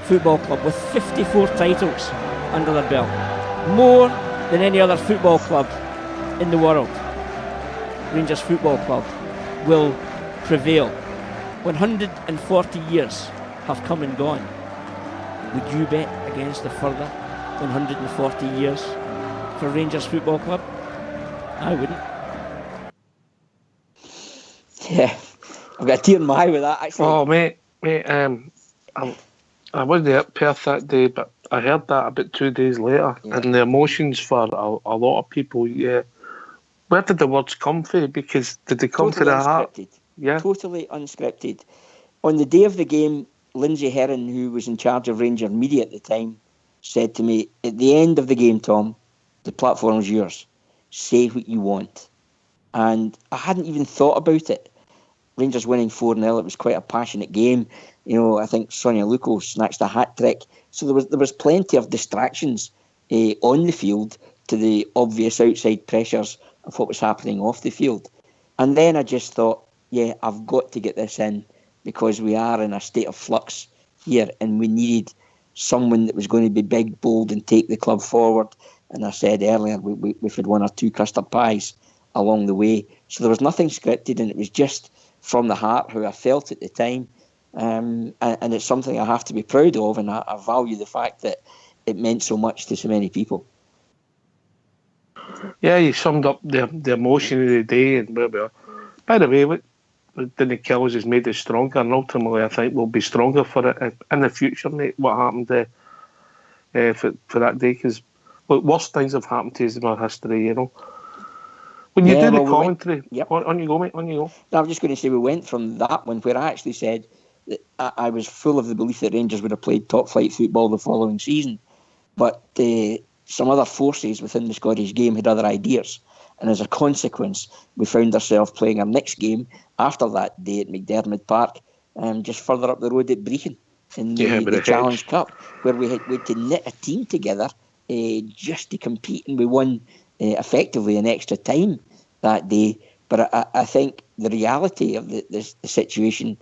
football club with 54 titles under their belt, more than any other football club in the world. Rangers Football Club will prevail. 140 years have come and gone. Would you bet against a further 140 years for Rangers Football Club? I wouldn't. Yeah, I've got a tear in my eye with that, actually. Oh, mate, I wasn't at Perth that day, but I heard that about 2 days later, and the emotions for a lot of people, Where did the words come from? Because did they come from the heart? Yeah. Totally unscripted. On the day of the game, Lindsay Heron, who was in charge of Ranger Media at the time, said to me, at the end of the game, Tom, the platform's yours. Say what you want. And I hadn't even thought about it. Rangers winning 4-0, it was quite a passionate game. I think Sonia Luko snatched a hat-trick. So there was plenty of distractions on the field to the obvious outside pressures of what was happening off the field. And then I just thought, yeah, I've got to get this in because we are in a state of flux here and we needed someone that was going to be big, bold and take the club forward. And I said earlier, we've had one or two custard pies along the way. So there was nothing scripted and it was just from the heart how I felt at the time. And it's something I have to be proud of, and I value the fact that it meant so much to so many people. Yeah, you summed up the emotion of the day and where we are. By the way, what didn't kill us has made us stronger, and ultimately I think we'll be stronger for it in the future, mate. What happened for that day? Because worse things have happened to us in our history, you know. When you do the commentary, on you go, mate, on you go. No, I was just going to say we went from that one where I actually said that I was full of the belief that Rangers would have played top flight football the following season, but some other forces within the Scottish game had other ideas, and as a consequence we found ourselves playing our next game after that day at McDermott Park, just further up the road at Brechin in the Challenge Cup, where we had to knit a team together just to compete, and we won effectively in extra time that day. But I think the reality of the situation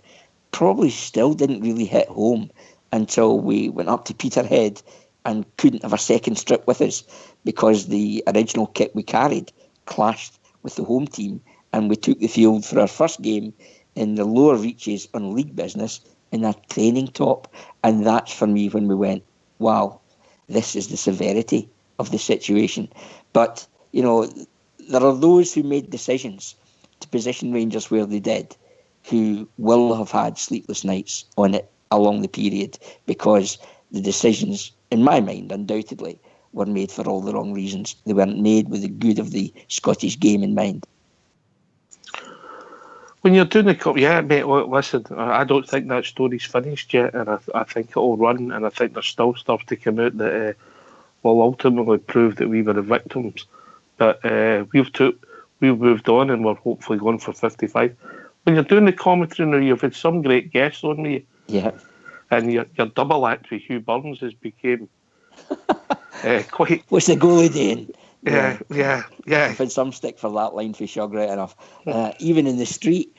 probably still didn't really hit home until we went up to Peterhead and couldn't have a second strip with us because the original kit we carried clashed with the home team, and we took the field for our first game in the lower reaches on league business in a training top. And that's for me when we went, wow, this is the severity of the situation. But, you know, there are those who made decisions to position Rangers where they did who will have had sleepless nights on it along the period, because the decisions, in my mind, undoubtedly, were made for all the wrong reasons. They weren't made with the good of the Scottish game in mind. When you're doing the cup, yeah, mate, listen, I don't think that story's finished yet, and I think it'll run, and I think there's still stuff to come out that will ultimately prove that we were the victims. But we've moved on, and we're hopefully going for 55. When you're doing the commentary now, you've had some great guests on me. Yeah. And your double act with Hugh Burns has become quite... What's the goalie doing? Yeah. I've had some stick for that line for Shug, right enough. Even in the street,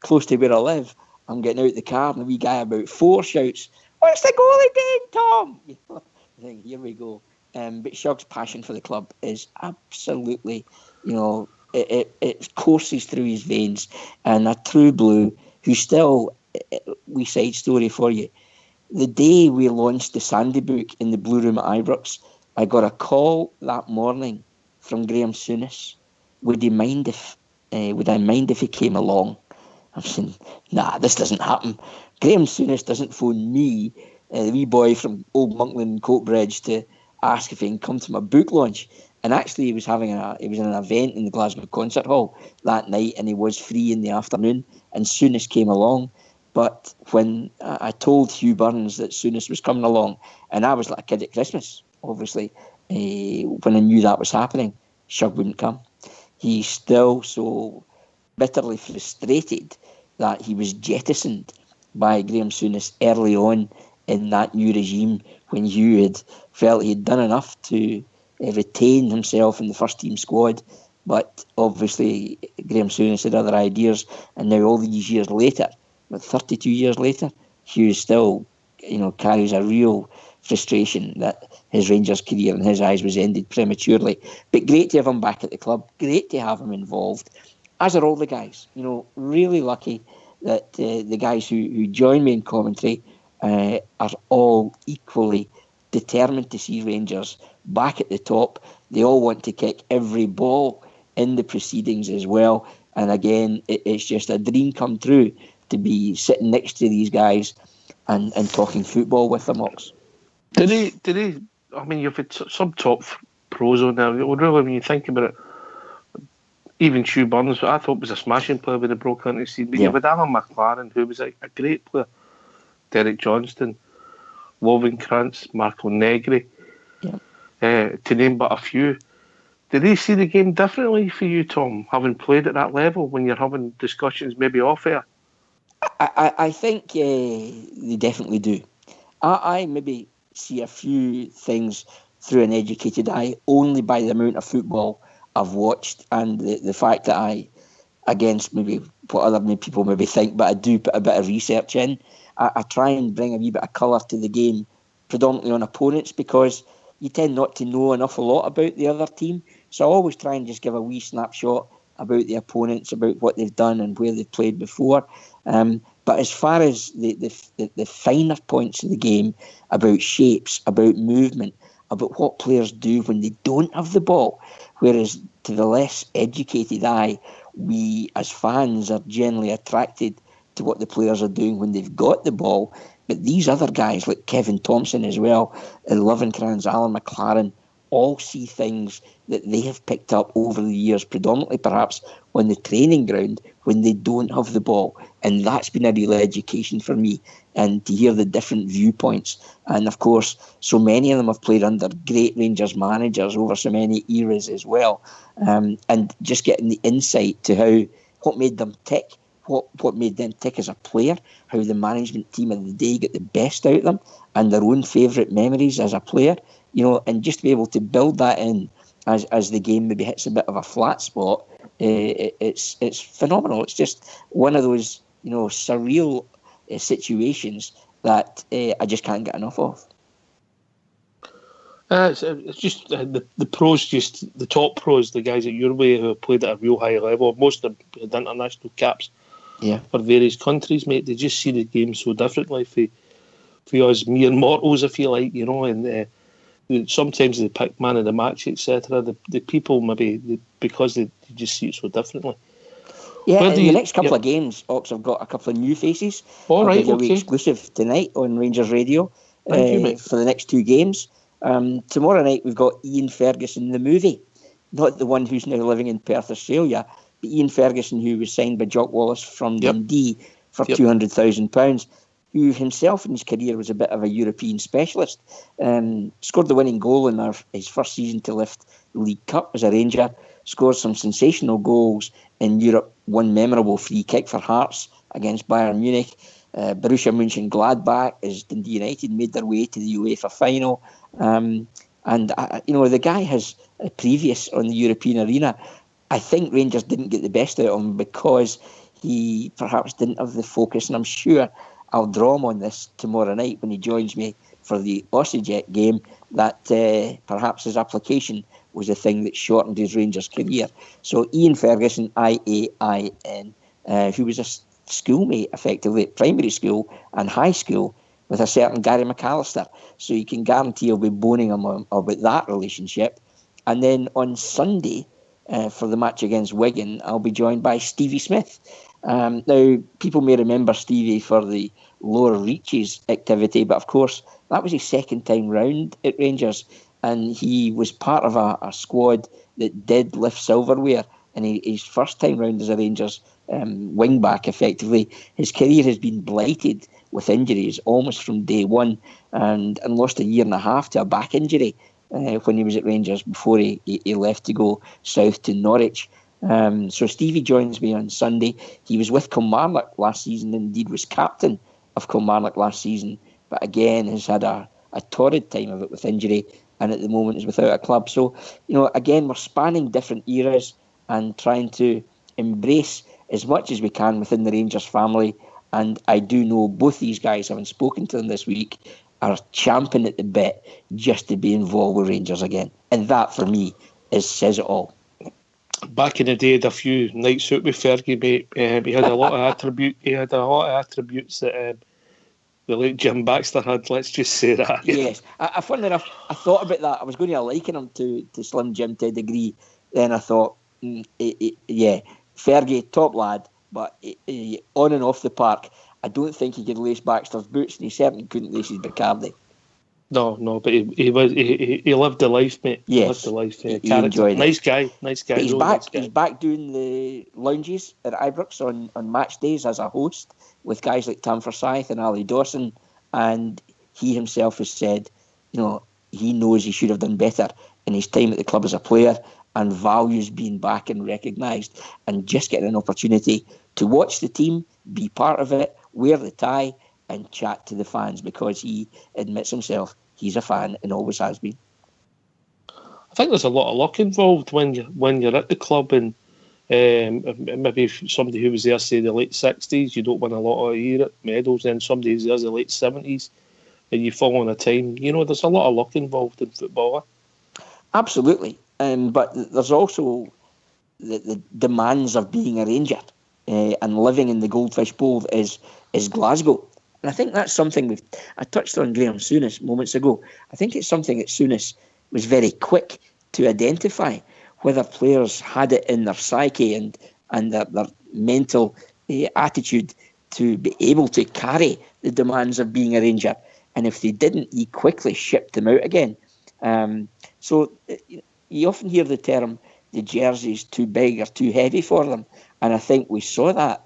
close to where I live, I'm getting out the car and the wee guy about 4 shouts, "What's the goalie doing, Tom?" I think, here we go. But Shug's passion for the club is absolutely, you know, it courses through his veins. And a true blue who still, wee side story for you, the day we launched the Sandy book in the Blue Room at Ibrox, I got a call that morning from Graham Souness. Would I mind if he came along? I'm saying, nah, this doesn't happen. Graham Souness doesn't phone me, the wee boy from Old Monkland and Coatbridge, to ask if he can come to my book launch. And actually, he was in an event in the Glasgow Concert Hall that night, and he was free in the afternoon. And Souness came along. But when I told Hugh Burns that Souness was coming along, and I was like a kid at Christmas, obviously, when I knew that was happening, Shug wouldn't come. He's still so bitterly frustrated that he was jettisoned by Graham Souness early on in that new regime, when Hugh had felt he had done enough to retain himself in the first team squad. But obviously Graham Souness had other ideas, and now all these years later, but 32 years later, Hugh still, you know, carries a real frustration that his Rangers career in his eyes was ended prematurely. But great to have him back at the club, great to have him involved, as are all the guys. You know, really lucky that the guys who join me in commentary are all equally determined to see Rangers back at the top. They all want to kick every ball in the proceedings as well. And again, it's just a dream come true to be sitting next to these guys and talking football with them, Ox. Did he? I mean, you've had some top pros on there. Really, when you think about it, even Hugh Burns, I thought was a smashing player when he broke into the scene. But you've had Alan McLaren, who was a great player, Derek Johnston, Lovenkrantz, Marco Negri, to name but a few. Did they see the game differently for you, Tom, having played at that level when you're having discussions maybe off air? I think they definitely do. I maybe see a few things through an educated eye only by the amount of football I've watched and the fact that I against maybe what other people maybe think, but I do put a bit of research in. I try and bring a wee bit of colour to the game, predominantly on opponents, because you tend not to know an awful lot about the other team. So I always try and just give a wee snapshot about the opponents, about what they've done and where they've played before. But as far as the finer points of the game, about shapes, about movement, about what players do when they don't have the ball, whereas to the less educated eye, we as fans are generally attracted to what the players are doing when they've got the ball. But these other guys, like Kevin Thompson as well, Lovenkrands, Alan McLaren, all see things that they have picked up over the years, predominantly perhaps on the training ground when they don't have the ball. And that's been a real education for me, and to hear the different viewpoints. And of course, so many of them have played under great Rangers managers over so many eras as well. And just getting the insight to what made them tick, what made them tick as a player, how the management team of the day get the best out of them, and their own favourite memories as a player, and just to be able to build that in as the game maybe hits a bit of a flat spot, it's phenomenal. It's just one of those surreal situations that I just can't get enough of. It's just the pros, just the top pros, the guys at your way who have played at a real high level. Most of them had international caps for various countries, mate. They just see the game so differently for us mere mortals, if you like, and sometimes they pick man of the match, etc. The people maybe because they just see it so differently. Yeah, in the next couple of games, Ox, I've got a couple of new faces. All right, okay. Exclusive tonight on Rangers Radio. Thank you, mate. For the next two games. Tomorrow night we've got Ian Ferguson, the movie, not the one who's now living in Perth, Australia, but Ian Ferguson, who was signed by Jock Wallace from Dundee for £200,000, who himself in his career was a bit of a European specialist. Scored the winning goal in his first season to lift the League Cup as a Ranger, scored some sensational goals in Europe, one memorable free kick for Hearts against Bayern Munich. Borussia Mönchengladbach as Dundee United made their way to the UEFA final. And the guy has a previous on the European arena. I think Rangers didn't get the best out of him because he perhaps didn't have the focus, and I'm sure I'll draw him on this tomorrow night when he joins me for the Osijek game, that perhaps his application was the thing that shortened his Rangers career. So Ian Ferguson, IAIN, who was a schoolmate effectively at primary school and high school with a certain Gary McAllister. So you can guarantee I'll be boning him about that relationship. And then on Sunday, for the match against Wigan, I'll be joined by Stevie Smith. Now, people may remember Stevie for the lower reaches activity, but of course, that was his second time round at Rangers, and he was part of a squad that did lift silverware. And his first time round as a Rangers wing-back, effectively, his career has been blighted with injuries almost from day one, and lost a year and a half to a back injury when he was at Rangers before he left to go south to Norwich. So Stevie joins me on Sunday. He was with Kilmarnock last season, indeed was captain of Kilmarnock last season, but again has had a torrid time of it with injury, and at the moment is without a club. So, again, we're spanning different eras and trying to embrace as much as we can within the Rangers family. And I do know both these guys, having spoken to them this week, are champing at the bit just to be involved with Rangers again. And that, for me, says it all. Back in the day, had a few nights out with Fergie, mate. He had a lot of attributes that the late Jim Baxter had. Let's just say that. Yes, funny enough, I thought about that. I was going to liken him to Slim Jim to a degree. Then I thought, Fergie, top lad, but on and off the park, I don't think he could lace Baxter's boots, and he certainly couldn't lace his Bacardi. No, but he lived the life, mate. Yes, he lived the life. He enjoyed it. Nice guy. But he's back. He's back doing the lounges at Ibrox on match days as a host with guys like Tam Forsyth and Ali Dawson, and he himself has said, he knows he should have done better in his time at the club as a player, and values being back and recognised, and just getting an opportunity to watch the team, be part of it, wear the tie, and chat to the fans, because he admits himself he's a fan and always has been. I think there's a lot of luck involved when you're at the club, and Maybe if somebody who was there, say, the late 60s, you don't win a lot of medals, then somebody who's there the late 70s, and you fall on a time. There's a lot of luck involved in football. Absolutely. But there's also the demands of being a Ranger and living in the Goldfish Bowl is Glasgow. And I think that's something I touched on Graham Souness moments ago. I think it's something that Souness was very quick to identify, whether players had it in their psyche and their mental attitude to be able to carry the demands of being a Ranger. And if they didn't, he quickly shipped them out again. So you often hear the term, the jersey's too big or too heavy for them. And I think we saw that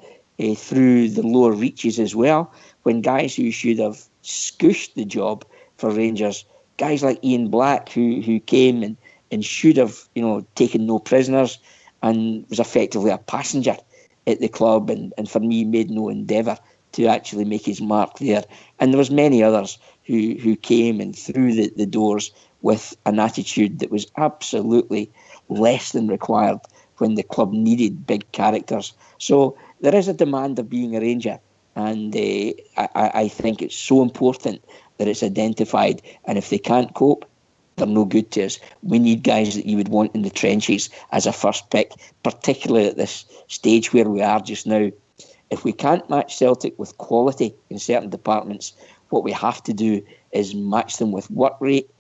through the lower reaches as well, when guys who should have scooshed the job for Rangers, guys like Ian Black, who came and should have taken no prisoners and was effectively a passenger at the club, and for me made no endeavour to actually make his mark there. And there was many others who came and through the doors with an attitude that was absolutely less than required when the club needed big characters. So there is a demand of being a Ranger, and I think it's so important that it's identified. And if they can't cope, they're no good to us. We need guys that you would want in the trenches as a first pick, particularly at this stage where we are just now. If we can't match Celtic with quality in certain departments, what we have to do is match them with work rate,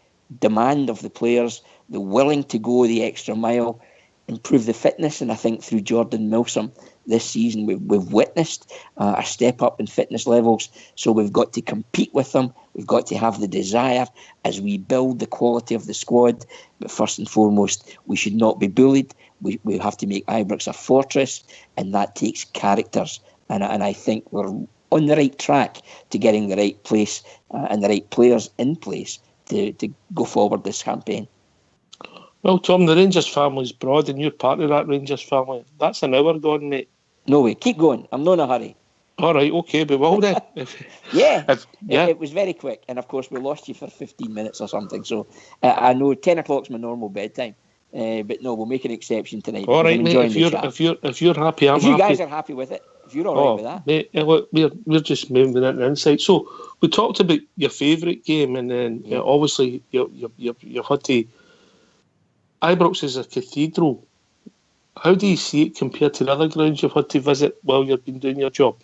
demand of the players, the willing to go the extra mile, improve the fitness. And I think through Jordan Milsom this season, we've witnessed a step up in fitness levels. So we've got to compete with them. We've got to have the desire as we build the quality of the squad. But first and foremost, we should not be bullied. We have to make Ibrox a fortress, and that takes characters. And I think we're on the right track to getting the right place and the right players in place to go forward this campaign. Well, Tom, the Rangers family's broad, and you're part of that Rangers family. That's an hour gone, mate. No way. Keep going. I'm not in a hurry. All right, okay, but well then. It was very quick. And, of course, we lost you for 15 minutes or something. So I know 10 o'clock's my normal bedtime. But no, we'll make an exception tonight. All right, mate, if you're happy, I'm happy. If you guys are happy with it, if you're all right with that. Mate, look, we're just moving into insight. So we talked about your favourite game, and then obviously you've had to... Ibrox is a cathedral. How do you see it compared to the other grounds you've had to visit while you've been doing your job?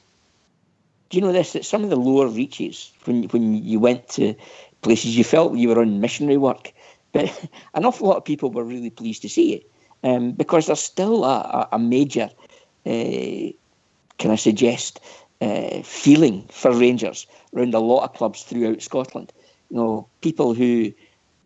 Do you know this? That some of the lower reaches, when you went to places, you felt you were on missionary work. But an awful lot of people were really pleased to see it, because there's still a major, can I suggest, feeling for Rangers around a lot of clubs throughout Scotland. People who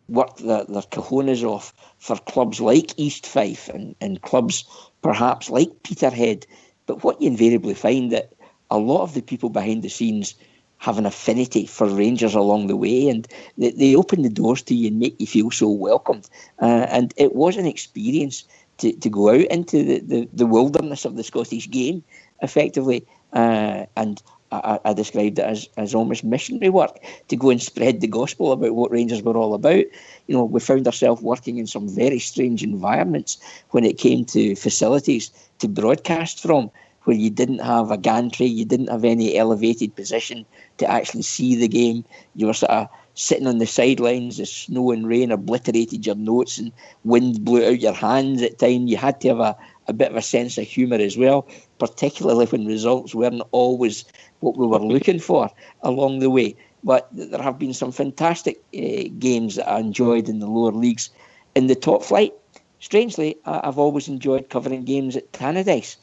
work their cojones off for clubs like East Fife and clubs perhaps like Peterhead. But what you invariably find that a lot of the people behind the scenes have an affinity for Rangers along the way, and they open the doors to you and make you feel so welcomed. And it was an experience to go out into the wilderness of the Scottish game, effectively. And I described it as almost missionary work, to go and spread the gospel about what Rangers were all about. We found ourselves working in some very strange environments when it came to facilities to broadcast from, where you didn't have a gantry, you didn't have any elevated position to actually see the game. You were sort of sitting on the sidelines as snow and rain obliterated your notes and wind blew out your hands at times. You had to have a bit of a sense of humour as well, particularly when results weren't always what we were looking for along the way. But there have been some fantastic games that I enjoyed in the lower leagues. In the top flight, strangely, I've always enjoyed covering games at Tannadice,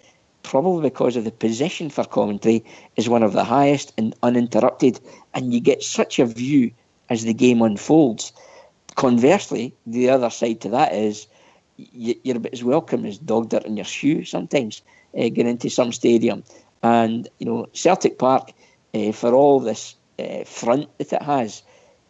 probably because of the position for commentary is one of the highest and uninterrupted, and you get such a view as the game unfolds. Conversely, the other side to that is you're about as welcome as dog dirt in your shoe sometimes, getting into some stadium. And, Celtic Park, for all this front that it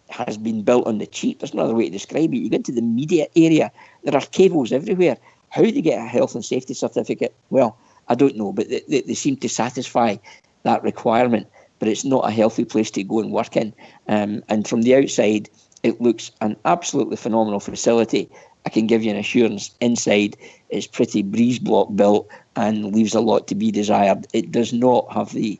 has been built on the cheap. There's no other way to describe it. You get into the media area, there are cables everywhere. How do they get a health and safety certificate? Well, I don't know, but they seem to satisfy that requirement. But it's not a healthy place to go and work in. And from the outside, it looks an absolutely phenomenal facility. I can give you an assurance. Inside, it's pretty breeze block built and leaves a lot to be desired. It does not have the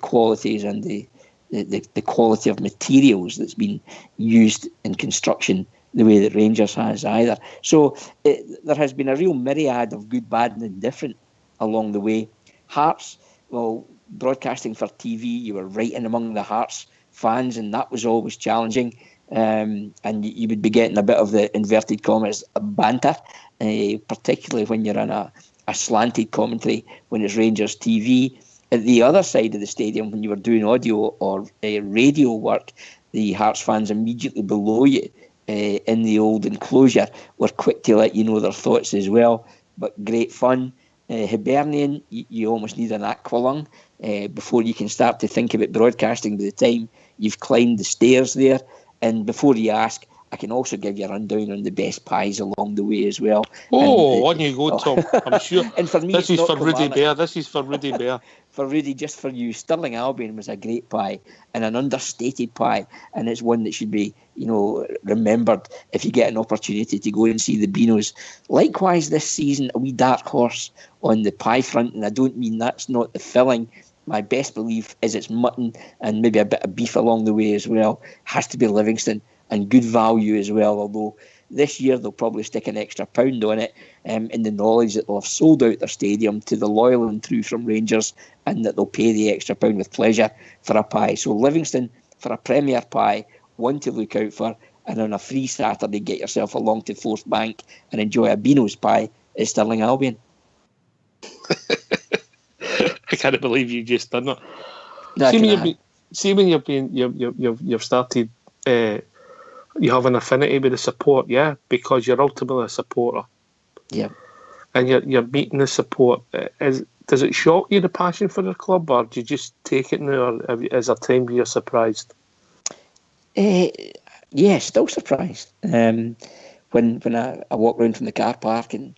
qualities and the quality of materials that's been used in construction the way that Rangers has either. So there has been a real myriad of good, bad and indifferent along the way. Hearts, well, broadcasting for TV, you were right in among the Hearts fans, and that was always challenging. And you would be getting a bit of the inverted commas banter, particularly when you're on a slanted commentary when it's Rangers TV. At the other side of the stadium, when you were doing audio or radio work, the Hearts fans immediately below you in the old enclosure were quick to let you know their thoughts as well. But great fun. Hibernian, you almost need an aqualung before you can start to think about broadcasting by the time you've climbed the stairs there. And before you ask, I can also give you a rundown on the best pies along the way as well. Oh, on you go, Tom. I'm sure. And for me, this is for Rudy Bear. This is for Rudy Bear. For Rudy, just for you, Stirling Albion was a great pie and an understated pie, and it's one that should be, remembered if you get an opportunity to go and see the Beanos. Likewise, this season, a wee dark horse on the pie front, and I don't mean that's not the filling. My best belief is it's mutton and maybe a bit of beef along the way as well. Has to be Livingston, and good value as well, although this year they'll probably stick an extra £1 on it in the knowledge that they'll have sold out their stadium to the loyal and true from Rangers, and that they'll pay the extra £1 with pleasure for a pie. So Livingston for a Premier pie, one to look out for, and on a free Saturday get yourself along to Forth Bank and enjoy a Beano's pie at Stirling Albion. I can't believe you just done that. No, See when you've started. You have an affinity with the support, yeah, because you're ultimately a supporter. Yeah. And you're meeting the support. Does it shock you, the passion for the club, or do you just take it now, or is there time where you're surprised? Yeah, still surprised. When I walk around from the car park and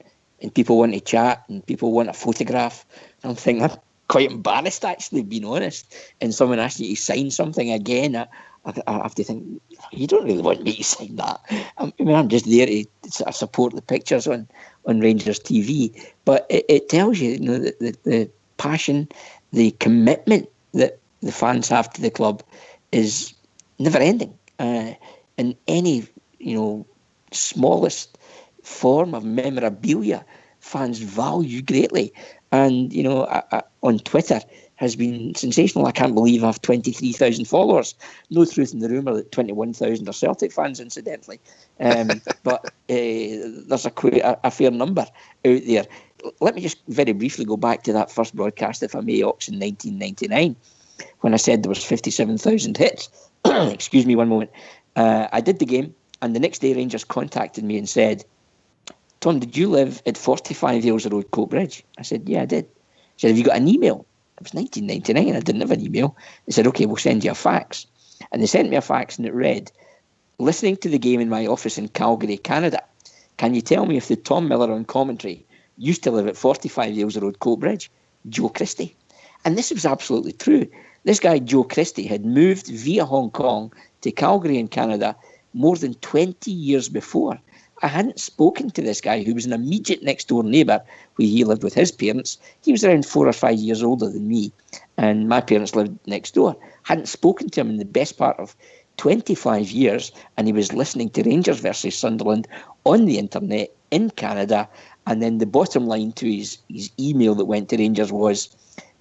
people want to chat and people want a photograph, I'm thinking I'm quite embarrassed, actually, being honest. And someone asks you to sign something again, I have to think, you don't really want me to sign that. I mean, I'm just there to support the pictures on Rangers TV. But it tells you, the passion, the commitment that the fans have to the club is never ending. In any, smallest form of memorabilia, fans value greatly. And, on Twitter has been sensational. I can't believe I have 23,000 followers. No truth in the rumour that 21,000 are Celtic fans, incidentally. But there's a fair number out there. Let me just very briefly go back to that first broadcast, if I may, Ox, in 1999, when I said there was 57,000 hits. Excuse me one moment. I did the game, and the next day Rangers contacted me and said, Tom, did you live at 45 Aylesbury Road, Coatbridge? I said, yeah, I did. He said, have you got an email? It was 1999, I didn't have an email. They said, okay, we'll send you a fax. And they sent me a fax, and it read, listening to the game in my office in Calgary, Canada, can you tell me if the Tom Miller on commentary used to live at 45 Aylesbury Road, Coatbridge? Joe Christie. And this was absolutely true. This guy, Joe Christie, had moved via Hong Kong to Calgary in Canada more than 20 years before. I hadn't spoken to this guy, who was an immediate next-door neighbour where he lived with his parents. He was around 4 or 5 years older than me, and my parents lived next door. Hadn't spoken to him in the best part of 25 years, and he was listening to Rangers versus Sunderland on the internet in Canada. And then the bottom line to his email that went to Rangers was,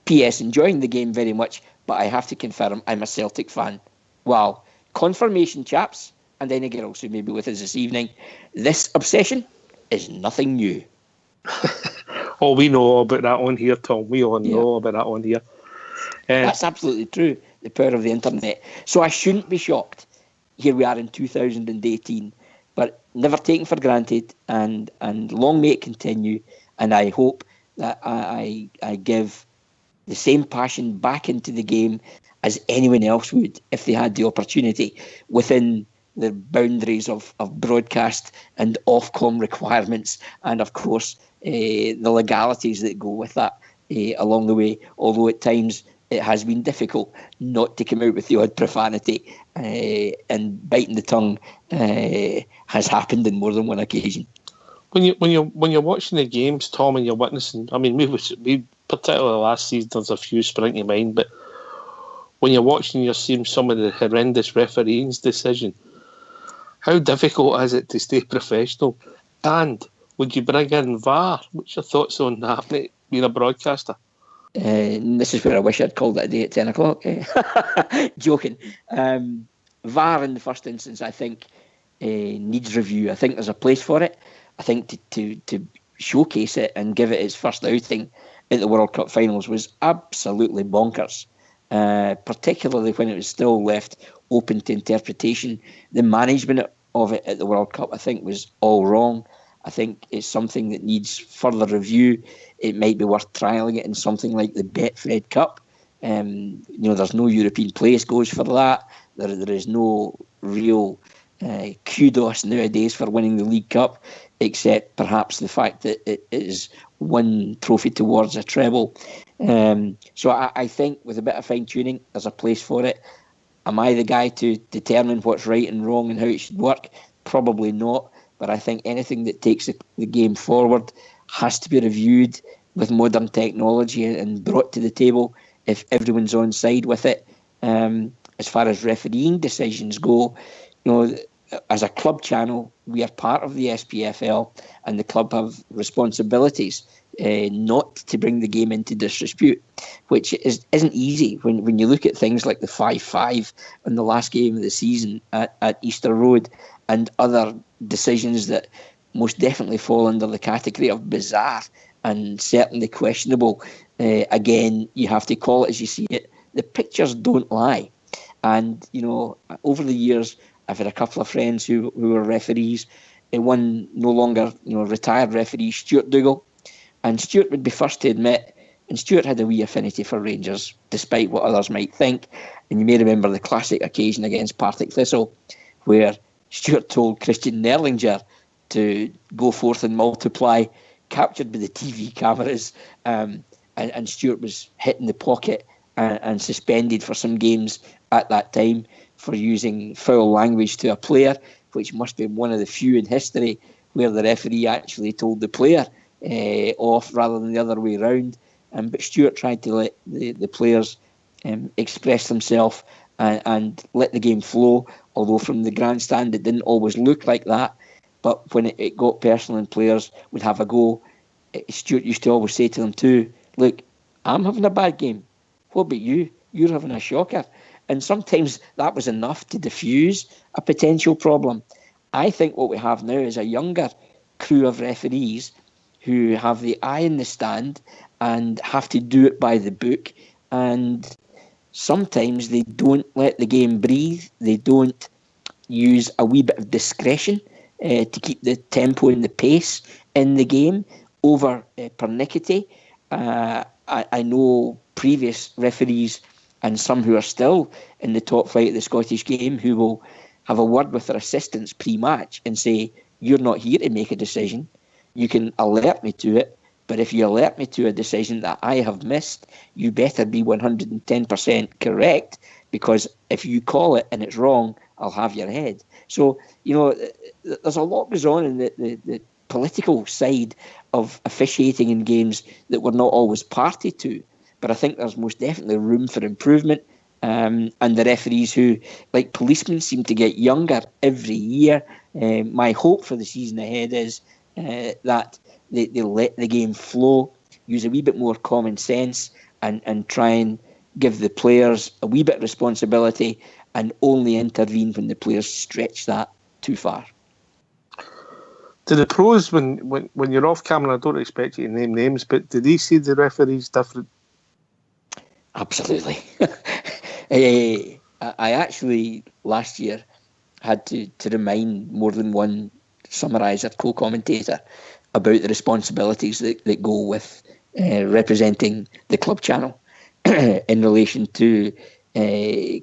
P.S. enjoying the game very much, but I have to confirm I'm a Celtic fan. Wow. Confirmation, chaps. And any girls who may be with us this evening, this obsession is nothing new. Oh, we know all about that on here, Tom. We all know about that on here. That's absolutely true, the power of the internet. So I shouldn't be shocked. Here we are in 2018, but never taken for granted, and long may it continue. And I hope that I give the same passion back into the game as anyone else would if they had the opportunity within the boundaries of broadcast and Ofcom requirements, and of course the legalities that go with that along the way. Although at times it has been difficult not to come out with the odd profanity, and biting the tongue has happened on more than one occasion. When you're watching the games, Tom, and you're witnessing, I mean, we particularly last season, there's a few spring to mind, but when you're watching, you're seeing some of the horrendous refereeing's decision. How difficult is it to stay professional? And would you bring in VAR? What's your thoughts on that, mate, being a broadcaster? This is where I wish I'd called it a day at 10 o'clock. Joking. VAR in the first instance, I think, needs review. I think there's a place for it. I think to showcase it and give it its first outing at the World Cup finals was absolutely bonkers, particularly when it was still left open to interpretation. The management of it at the World Cup, I think, was all wrong. I think it's something that needs further review. It might be worth trialling it in something like the Betfred Cup. There's no European place goes for that. There is no real kudos nowadays for winning the League Cup, except perhaps the fact that it is one trophy towards a treble. So I think with a bit of fine-tuning, there's a place for it. Am I the guy to determine what's right and wrong and how it should work? Probably not. But I think anything that takes the game forward has to be reviewed with modern technology and brought to the table if everyone's on side with it. As far as refereeing decisions go, as a club channel, we are part of the SPFL, and the club have responsibilities not to bring the game into disrepute, which isn't easy when you look at things like the 5-5 in the last game of the season at Easter Road and other decisions that most definitely fall under the category of bizarre and certainly questionable. Again, you have to call it as you see it. The pictures don't lie. And, over the years, I've had a couple of friends who were referees. One no longer, retired referee, Stuart Dougal. And Stuart would be first to admit, and Stuart had a wee affinity for Rangers, despite what others might think. And you may remember the classic occasion against Partick Thistle, where Stuart told Christian Nerlinger to go forth and multiply, captured by the TV cameras, and Stuart was hit in the pocket and suspended for some games at that time for using foul language to a player, which must be one of the few in history where the referee actually told the player off rather than the other way around. But Stuart tried to let the players express themselves and let the game flow, although from the grandstand it didn't always look like that. But when it got personal and players would have a go, Stuart used to always say to them too, look, I'm having a bad game. What about you? You're having a shocker. And sometimes that was enough to diffuse a potential problem. I think what we have now is a younger crew of referees who have the eye in the stand and have to do it by the book. And sometimes they don't let the game breathe. They don't use a wee bit of discretion to keep the tempo and the pace in the game over pernickety. I know previous referees and some who are still in the top flight of the Scottish game who will have a word with their assistants pre-match and say, you're not here to make a decision. You can alert me to it, but if you alert me to a decision that I have missed, you better be 110% correct, because if you call it and it's wrong, I'll have your head. So, there's a lot goes on in the political side of officiating in games that we're not always party to. But I think there's most definitely room for improvement. And the referees who, like policemen, seem to get younger every year. My hope for the season ahead is that they let the game flow, use a wee bit more common sense, and try and give the players a wee bit of responsibility and only intervene when the players stretch that too far. Do the pros, when you're off camera, I don't expect you to name names, but do they see the referees different? Absolutely. I actually, last year, had to remind more than one summariser, co-commentator, about the responsibilities that go with representing the club channel in relation to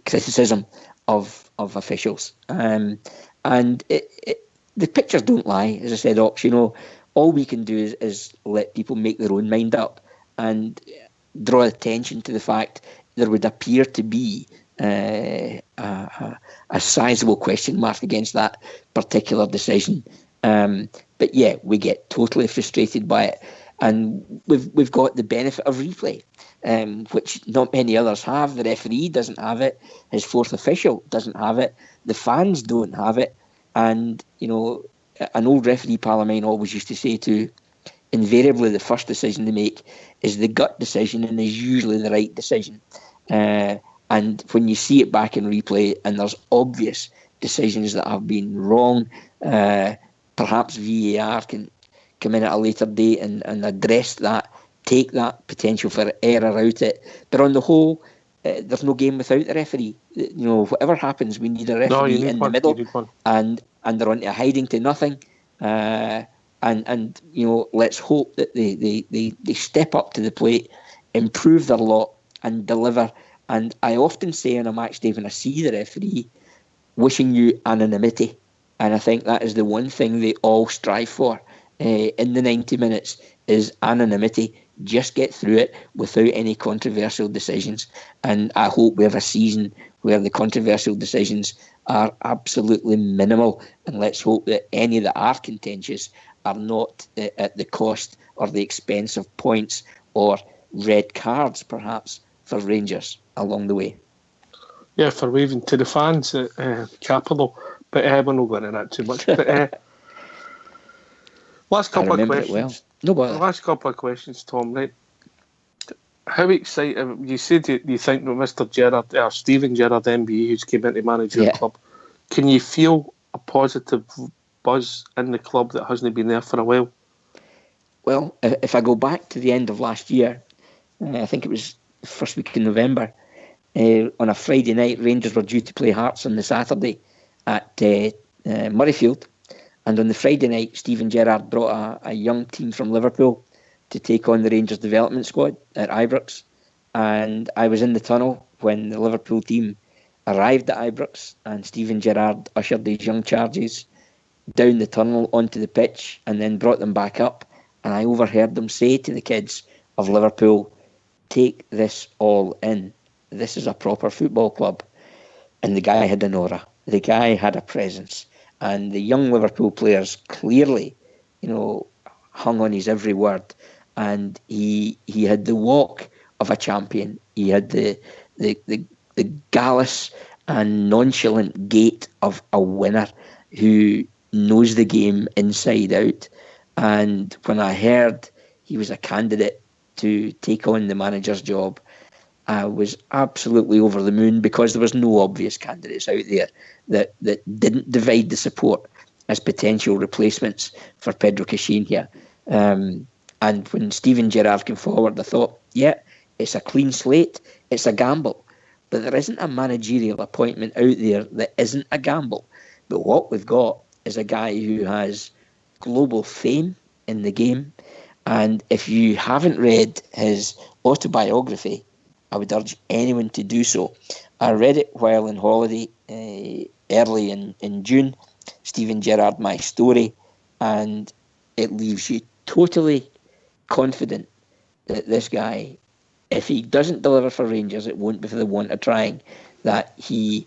criticism of officials. And the pictures don't lie, as I said, Ox. All we can do is let people make their own mind up and draw attention to the fact there would appear to be a sizable question mark against that particular decision. But yeah, we get totally frustrated by it, and we've got the benefit of replay, which not many others have. The referee doesn't have it. His fourth official doesn't have it. The fans don't have it. And an old referee pal of mine always used to say invariably the first decision to make is the gut decision and is usually the right decision. And when you see it back in replay and there's obvious decisions that have been wrong, perhaps VAR can come in at a later date and address that, take that potential for error out it. But on the whole, there's no game without the referee. Whatever happens, we need a referee in the middle, and they're on to hiding to nothing. And let's hope that they step up to the plate, improve their lot, and deliver. And I often say on a match day when I see the referee, wishing you anonymity. And I think that is the one thing they all strive for in the 90 minutes is anonymity. Just get through it without any controversial decisions. And I hope we have a season where the controversial decisions are absolutely minimal. And let's hope that any that are contentious are not at the cost or the expense of points or red cards, perhaps, for Rangers along the way. Yeah, for waving to the fans at Capital. But we're not going into that too much. But last couple of questions. Well. No bother. Last couple of questions, Tom. Right? How excited? You said you think that Mr. Gerrard, or Steven Gerrard, MBE, who's came in to manage your club, can you feel a positive buzz in the club that hasn't been there for a while? Well, if I go back to the end of last year, I think it was the first week in November, on a Friday night, Rangers were due to play Hearts on the Saturday at Murrayfield. And on the Friday night, Steven Gerrard brought a young team from Liverpool to take on the Rangers development squad at Ibrox. And I was in the tunnel when the Liverpool team arrived at Ibrox, and Steven Gerrard ushered these young charges down the tunnel onto the pitch and then brought them back up. And I overheard them say to the kids of Liverpool, "Take this all in. This is a proper football club." And the guy had an aura. The guy had a presence. And the young Liverpool players clearly, hung on his every word. And he had the walk of a champion. He had the gallus and nonchalant gait of a winner who knows the game inside out. And when I heard he was a candidate to take on the manager's job, I was absolutely over the moon, because there was no obvious candidates out there that didn't divide the support as potential replacements for Pedro Caixinha. And when Steven Gerrard came forward, I thought, yeah, it's a clean slate, it's a gamble. But there isn't a managerial appointment out there that isn't a gamble. But what we've got is a guy who has global fame in the game. And if you haven't read his autobiography, I would urge anyone to do so. I read it while on holiday early in June, Steven Gerrard, My Story, and it leaves you totally confident that this guy, if he doesn't deliver for Rangers, it won't be for the want of trying, that he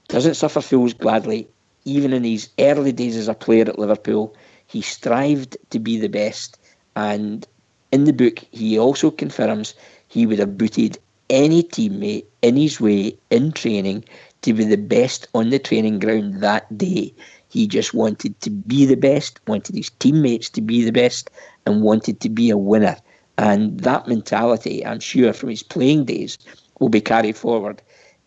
doesn't suffer fools gladly. Even in his early days as a player at Liverpool, he strived to be the best, and in the book he also confirms he would have booted any teammate in his way in training to be the best on the training ground that day. He just wanted to be the best, wanted his teammates to be the best, and wanted to be a winner. And that mentality, I'm sure, from his playing days will be carried forward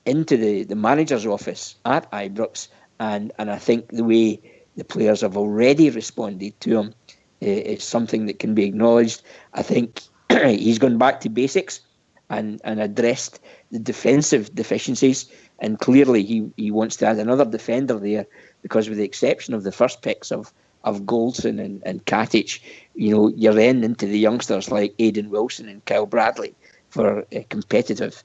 into the manager's office at Ibrox. And I think the way the players have already responded to him is something that can be acknowledged. I think he's gone back to basics and addressed the defensive deficiencies, and clearly he wants to add another defender there, because with the exception of the first picks of Goldson and Katic, you're then into the youngsters like Aidan Wilson and Kyle Bradley for competitive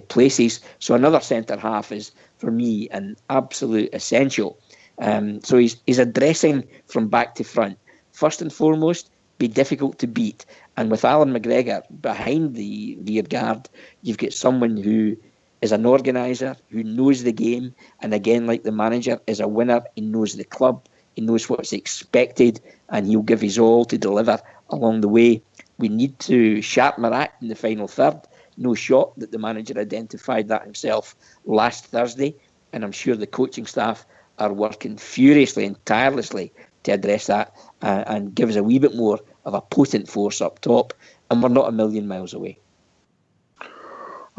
places. So another centre half is, for me, an absolute essential. So he's addressing from back to front. First and foremost, be difficult to beat. And with Alan McGregor behind the rear guard, you've got someone who is an organiser, who knows the game, and again, like the manager, is a winner. He knows the club, he knows what's expected, and he'll give his all to deliver along the way. We need to sharpen our act in the final third. No shock that the manager identified that himself last Thursday, and I'm sure the coaching staff are working furiously and tirelessly to address that and give us a wee bit more of a potent force up top, and we're not a million miles away.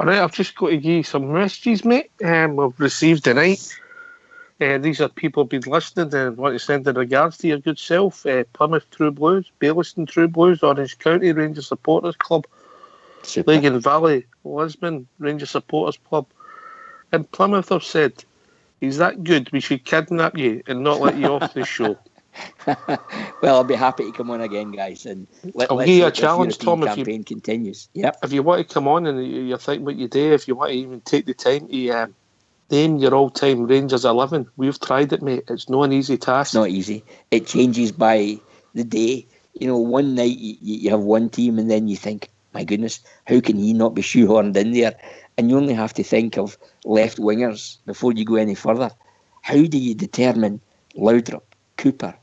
All right, I've just got to give you some messages, mate. We've received tonight. These are people who've been listening and want to send in regards to your good self. Plymouth True Blues, Baillieston True Blues, Orange County Rangers Supporters Club, Super. Lagan Valley, Lisbon Rangers Supporters Club. And Plymouth have said, he's that good, we should kidnap you and not let you off the show. Well, I'll be happy to come on again, guys. And I'll give you a challenge, Tom. If campaign continues. Yep. If you want to come on and you think what you do, if you want to even take the time to name your all-time Rangers 11, we've tried it, mate. It's not an easy task. It's not easy. It changes by the day. You know, one night you have one team, and then you think, my goodness, how can he not be shoehorned in there? And you only have to think of left wingers before you go any further. How do you determine Laudrup, Cooper,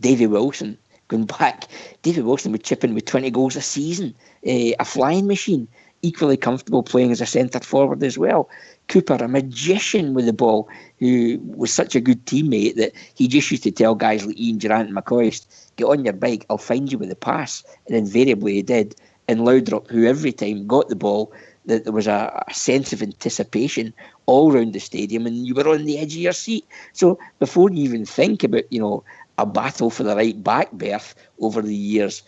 Davy Wilson? Going back, Davy Wilson would chip in with 20 goals a season. A flying machine, equally comfortable playing as a centre forward as well. Cooper, a magician with the ball, who was such a good teammate that he just used to tell guys like Ian Durant and McCoist, get on your bike, I'll find you with the pass. And invariably he did. And Laudrup, who every time got the ball, that there was a sense of anticipation all around the stadium, and you were on the edge of your seat. So before you even think about, a battle for the right back berth over the years,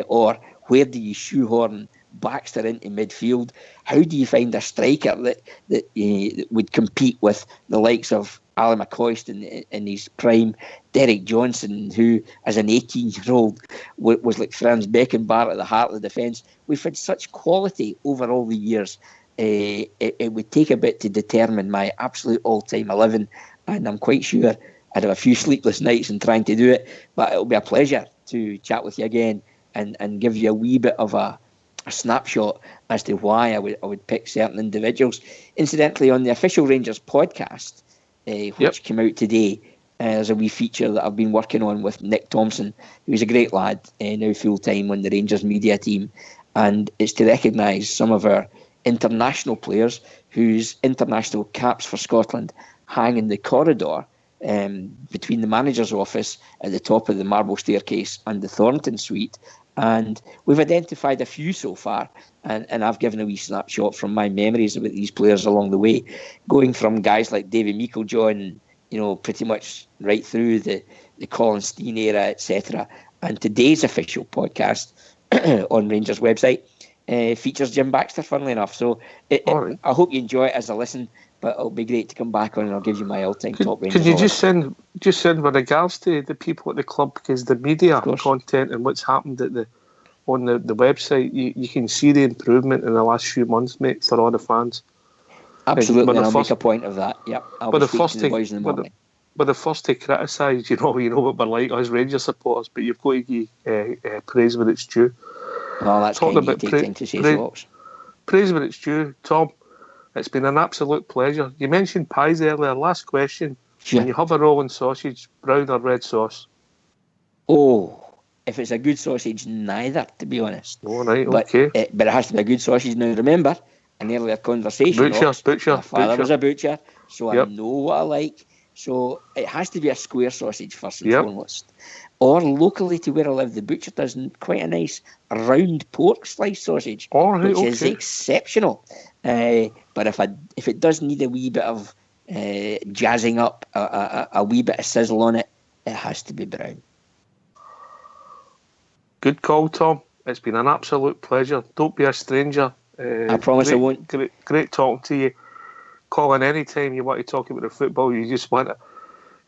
or where do you shoehorn Baxter into midfield, how do you find a striker that would compete with the likes of Alan McCoist in his prime, Derek Johnson, who as an 18-year-old was like Franz Beckenbauer at the heart of the defence. We've had such quality over all the years. It would take a bit to determine my absolute all-time 11, and I'm quite sure I'd have a few sleepless nights in trying to do it, but it'll be a pleasure to chat with you again and give you a wee bit of a snapshot as to why I would pick certain individuals. Incidentally, on the Official Rangers podcast, which came out today, there's a wee feature that I've been working on with Nick Thompson, who's a great lad, now full-time on the Rangers media team, and it's to recognise some of our international players whose international caps for Scotland hang in the corridor between the manager's office at the top of the marble staircase and the Thornton suite. And we've identified a few so far, and I've given a wee snapshot from my memories about these players along the way, going from guys like David Meiklejohn, pretty much right through the Colin Steen era, etc. And today's official podcast on Rangers website features Jim Baxter, funnily enough. So I hope you enjoy it as a listen, but it'll be great to come back on and I'll give you my all-time top Rangers. Could you just send with regards to the people at the club, because the media content and what's happened on the website, you can see the improvement in the last few months, mate, for all the fans. Absolutely, and I'll make a point of that. Yep, I'll be speaking to the boys in the morning. But the first to criticise, you know what we're like as Rangers supporters, but you've got to give praise when it's due. Well, that's kind of take time to say so. Praise when it's due, Tom. It's been an absolute pleasure. You mentioned pies earlier. Last question. Sure. When you have a rolling sausage, brown or red sauce? Oh, if it's a good sausage, neither, to be honest. Oh, right, okay. But it has to be a good sausage. Now, remember, an earlier conversation. Butcher. My father was a butcher, so I know what I like. So it has to be a square sausage first and foremost. Or locally to where I live, the butcher does quite a nice round pork slice sausage, which is exceptional. But if it does need a wee bit of jazzing up, a wee bit of sizzle on it, it has to be brown. Good call, Tom. It's been an absolute pleasure. Don't be a stranger. I promise I won't. Great talking to you. Call in any time you want to talk about the football. You just want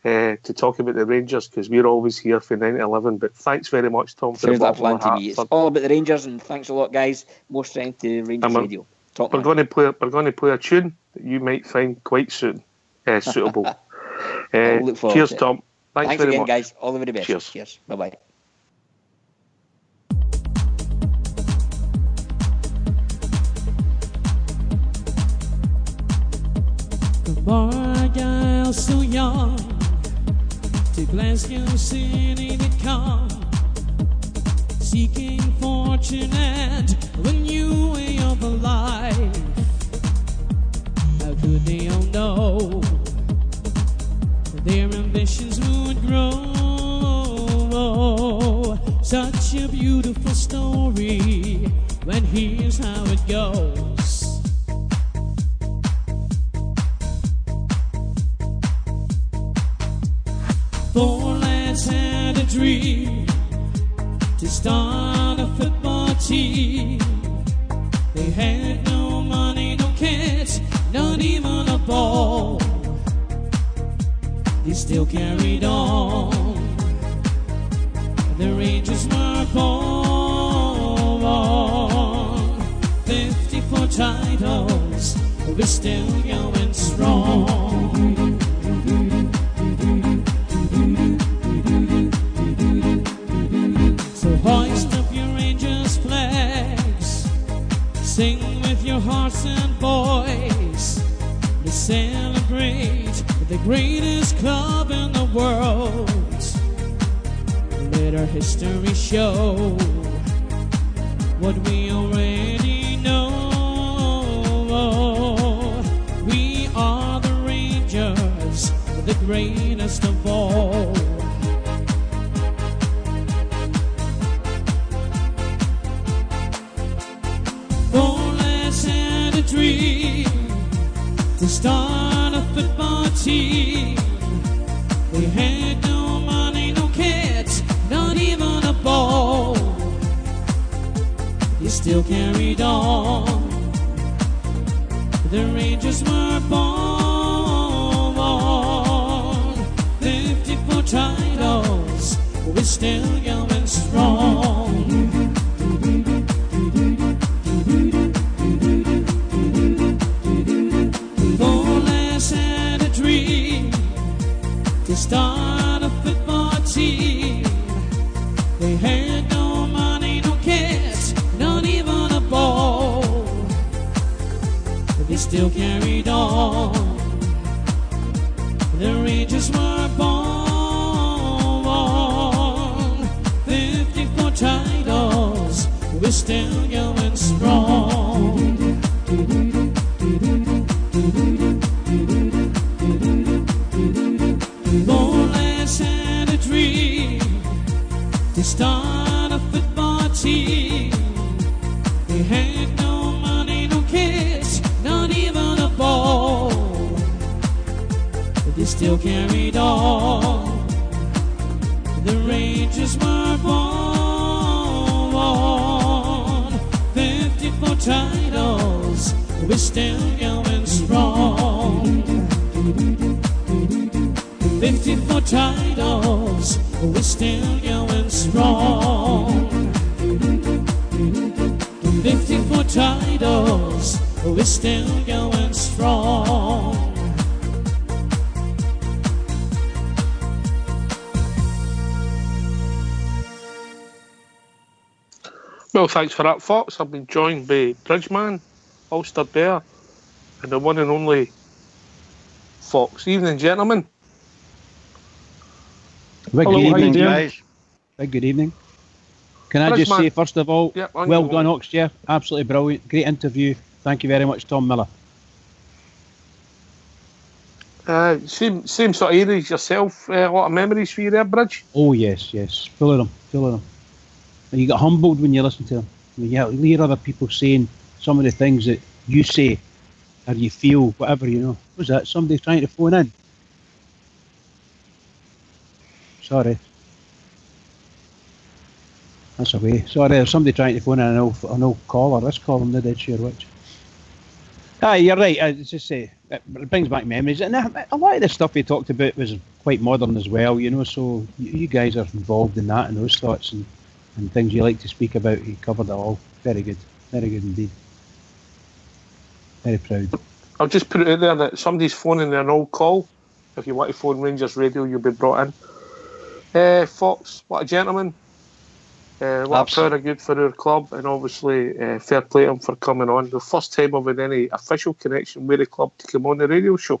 to talk about the Rangers, because we're always here for 9 to 11. But thanks very much, Tom. Sounds like a plan to me. It's all about the Rangers, and thanks a lot, guys. More strength to Rangers Radio. We're going to play a tune that you might find quite suitable. Look forward cheers, to Tom. Thanks very again, much, guys. All the very best. Cheers. Bye bye. For a girl so young, to Glasgow City did come, seeking fortune and a new way of life. How could they all know their ambitions would grow? Such a beautiful story, when here's how it goes. 4 lads had a dream to start a football team. They had no money, no kit, not even a ball. They still carried on. The Rangers were born. 54 titles, we're still going strong. So hoist up your Rangers flags, sing with your hearts and voice. Let's celebrate the greatest club in the world. Let our history show what we already know. We are the Rangers, the greatest of all. Four lads had a dream to start a football team. They had no money, no kit, not even a ball. They still carried on. The Rangers were born. 54 titles, we're still going strong. Four lads had a dream to start a football team. They had no money, no kit, not even a ball. But they still carried on. The Rangers were born. 54 titles, we're still going strong. Four lads had a dream to start a football team. They had no money, no kit, not even a ball. But they still carried on. The Rangers were born. 54 titles, we're still going strong. 54 titles, we're still going strong. 54 titles, we're still going strong. Well, thanks for that, Fox. I've been joined by Bridgeman, Ulster Bear, and the one and only Fox. Evening, gentlemen. Good Hello, how evening, you doing? guys. Good evening. Can I just Bridgeman. say, first of all, Yep, on well you done, go. Ox Jeff. Absolutely brilliant. Great interview. Thank you very much, Tom Miller. Same sort of areas yourself. A lot of memories for you there, Bridge. Oh, yes, yes. Full of them. Full of them. And you get humbled when you listen to them. You hear other people saying some of the things that you say or you feel, whatever, you know. What's that? Somebody trying to phone in? Sorry. That's away. Sorry, there's somebody trying to phone in an old caller. Let's call them, the dead sure which. Aye, you're right. It's just say it brings back memories, and a lot of the stuff he talked about was quite modern as well, you know. So you guys are involved in that and those thoughts and things you like to speak about. He covered it all. Very good indeed. Very proud. I'll just put it out there that somebody's phoning an old call. If you want to phone Rangers Radio, you'll be brought in. Fox, what a gentleman. What a proud of good for our club, and obviously fair play to him for coming on. The first time I've had any official connection with the club to come on the radio show.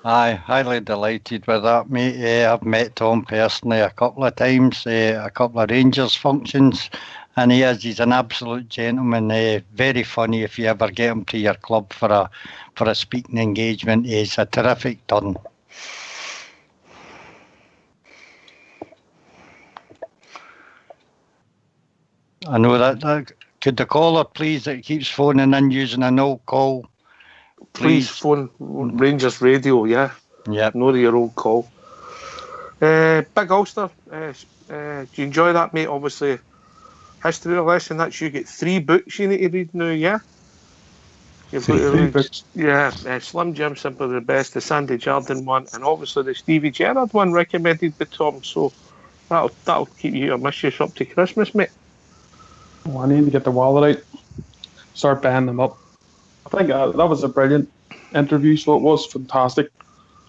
Aye, highly delighted with that, mate. I've met Tom personally a couple of times, a couple of Rangers functions, and he's an absolute gentleman. Very funny if you ever get him to your club for a speaking engagement. He's a terrific turn. I know that. Could the caller please, that keeps phoning in using a no call, Please phone Rangers Radio, yeah. Yeah. Know your old call. Big Ulster, do you enjoy that, mate? Obviously, history lesson, that's you get 3 books you need to read now, yeah? You've got to read, books. Yeah, Slim Jim, Simply the Best, the Sandy Jardine one, and obviously the Stevie Gerrard one recommended by Tom, so that'll keep you mischief up to Christmas, mate. Oh, I need to get the wallet out, start buying them up. I think that was a brilliant interview, so it was fantastic.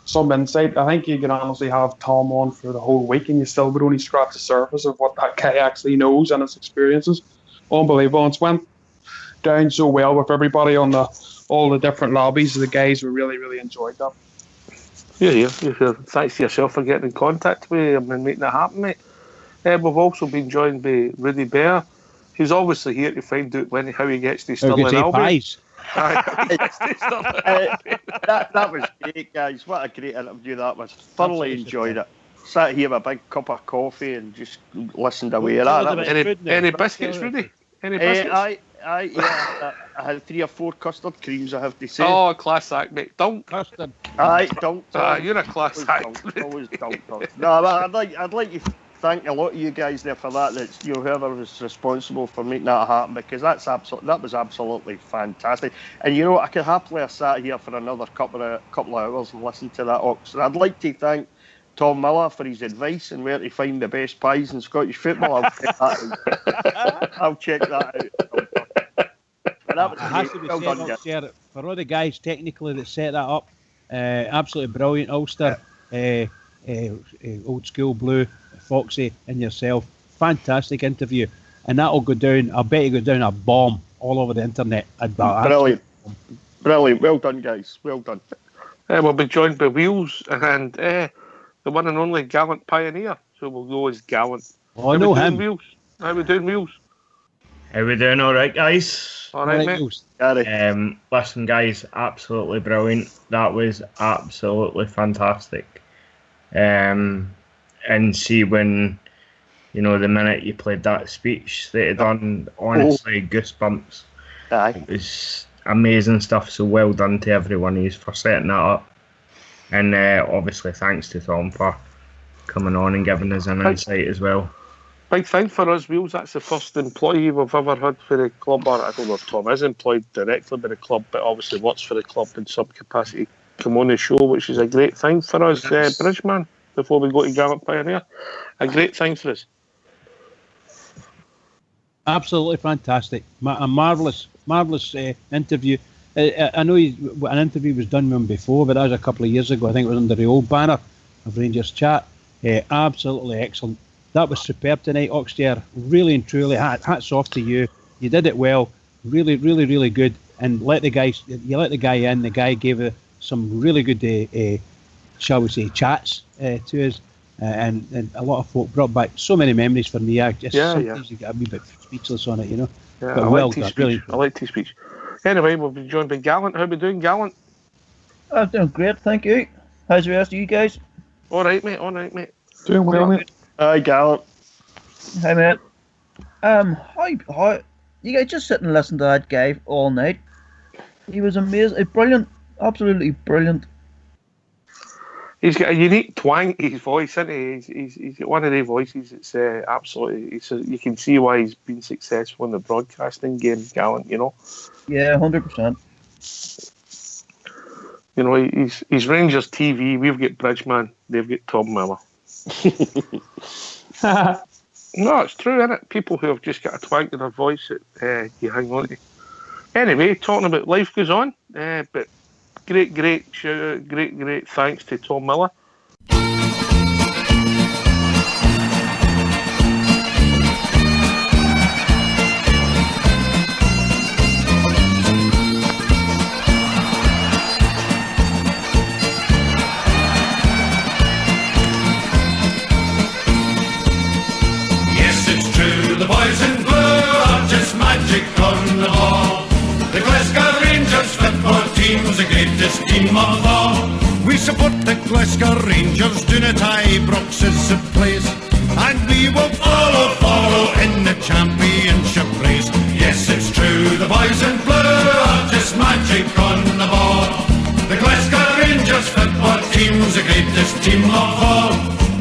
Some insight. I think you can honestly have Tom on for the whole week and you still would only scratch the surface of what that guy actually knows and his experiences. Unbelievable. And it's went down so well with everybody on all the different lobbies. The guys were really, really enjoyed that. Yeah. Thanks to yourself for getting in contact with him and making it happen, mate. We've also been joined by Rudy Bear, who's obviously here to find out how he gets to Stirling Albion. That was great, guys. What a great interview that was. Thoroughly enjoyed it. Sat here with a big cup of coffee and just listened away. Any biscuits, Rudy? Any biscuits? I had 3 or 4 custard creams, I have to say. Oh, class act, mate. Don't. Custard. Don't. You're a class act. Always don't. No, I'd like to thank a lot of you guys there for that. That's whoever was responsible for making that happen, because that was absolutely fantastic. And I could happily have sat here for another couple of hours and listened to that Ox. I'd like to thank Tom Miller for his advice and where to find the best pies in Scottish football. I'll check that out. But that was has to be said, for all the guys technically that set that up, absolutely brilliant. Ulster, Old School Blue, Foxy and yourself, fantastic interview, and that'll go down. I bet it goes down a bomb all over the internet. Brilliant. Well done, guys. Well done. We'll be joined by Wheels and the one and only Gallant Pioneer. So we'll go as Gallant. Oh, I know him. Wheels? How we doing, Wheels? How we doing? All right, guys. All right, mate. Wheels. Listen, guys, absolutely brilliant. That was absolutely fantastic. And see when, the minute you played that speech that it done, honestly, goosebumps. Aye. It was amazing stuff, so well done to everyone for setting that up. And obviously thanks to Tom for coming on and giving us an insight as well. Big thing for us, Wheels. That's the first employee we've ever had for the club. Or I don't know if Tom is employed directly by the club, but obviously works for the club in some capacity. Come on the show, which is a great thing for us, Bridgeman. Before we go to Gallant Pioneer, a great thing for us. Absolutely fantastic, a marvellous interview. I know an interview was done with him before, but that was a couple of years ago. I think it was under the old banner of Rangers Chat. Absolutely excellent. That was superb tonight, Oxter. Really and truly, hats off to you. You did it well. Really, really, really good. And you let the guy in. The guy gave some really good, shall we say, chats to us, and a lot of folk brought back so many memories for me. Sometimes you get a wee bit speechless on it, Yeah, but well done, really. I liked his speech. Anyway, we'll be joined by Gallant. How we doing, Gallant? I'm doing great, thank you. How's the rest of you guys? All right, mate. Doing well, mate. Aye, Gallant. Hey, mate. How you guys just sit and listen to that guy all night? He was amazing, brilliant, absolutely brilliant. He's got a unique twang to his voice, isn't he? He's got one of the voices that's absolutely... you can see why he's been successful in the broadcasting game, Gallant, Yeah, 100%. He's Rangers TV, we've got Bridgeman, they've got Tom Miller. No, it's true, isn't it? People who have just got a twang to their voice that you hang on to. Anyway, talking about life goes on, but great shout out, great thanks to Tom Miller. team's the greatest team of all. We support the Glasgow Rangers, doing it Ibrox is the place. And we will follow in the championship race. Yes, it's true, the boys in blue are just magic on the ball. The Glasgow Rangers football team's the greatest team of all.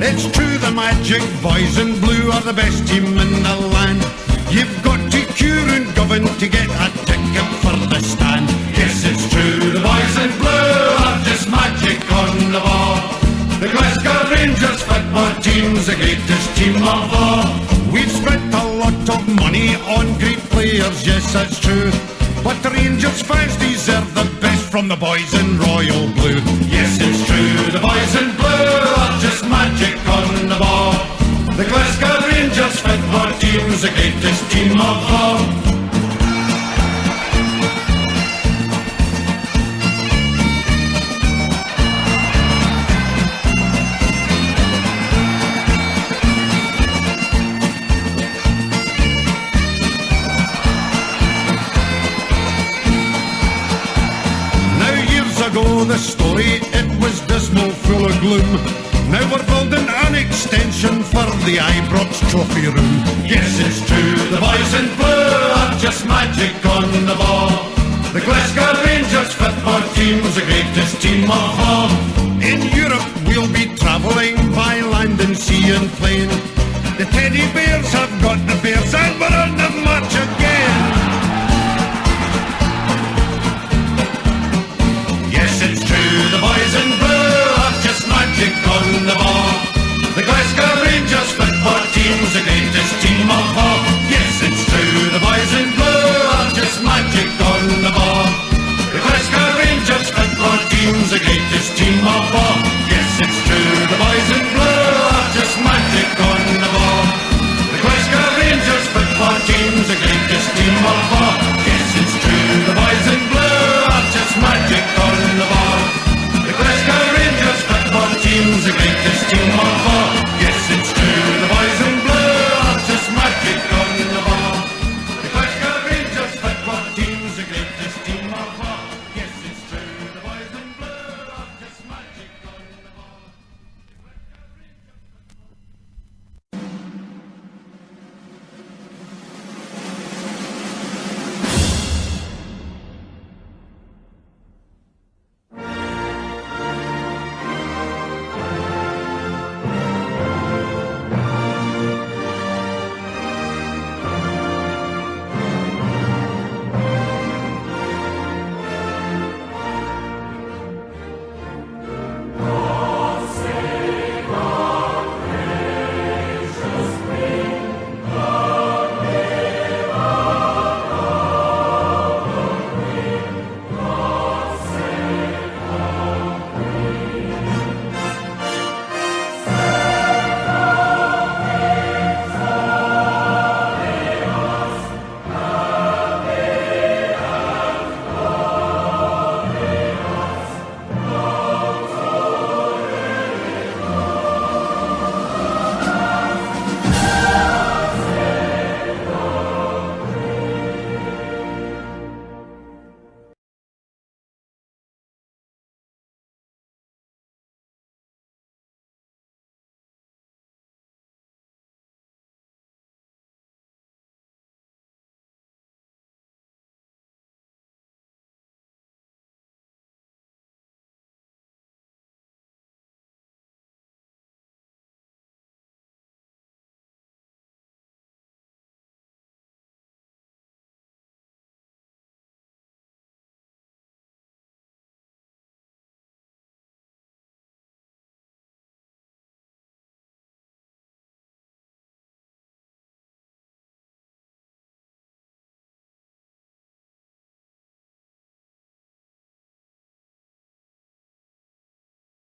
It's true, the magic boys in blue are the best team in the land. You've got to queue and govern to get a ticket for the stand. Yes, it's true, the boys in blue are just magic on the ball. The Glasgow Rangers football team's the greatest team of all. We've spent a lot of money on great players, yes, that's true. But the Rangers fans deserve the best from the boys in royal blue. Yes, it's true, the boys in blue are just magic on the ball. The Glasgow Rangers football team's the greatest team of all. The story, it was dismal, full of gloom. Now we're building an extension for the Ibrox trophy room. Yes, it's true, the boys in blue are just magic on the ball. The Glasgow Rangers football team's the greatest team of all. In Europe we'll be travelling by land and sea and plain. The teddy bears have got the bears and we're on the march again.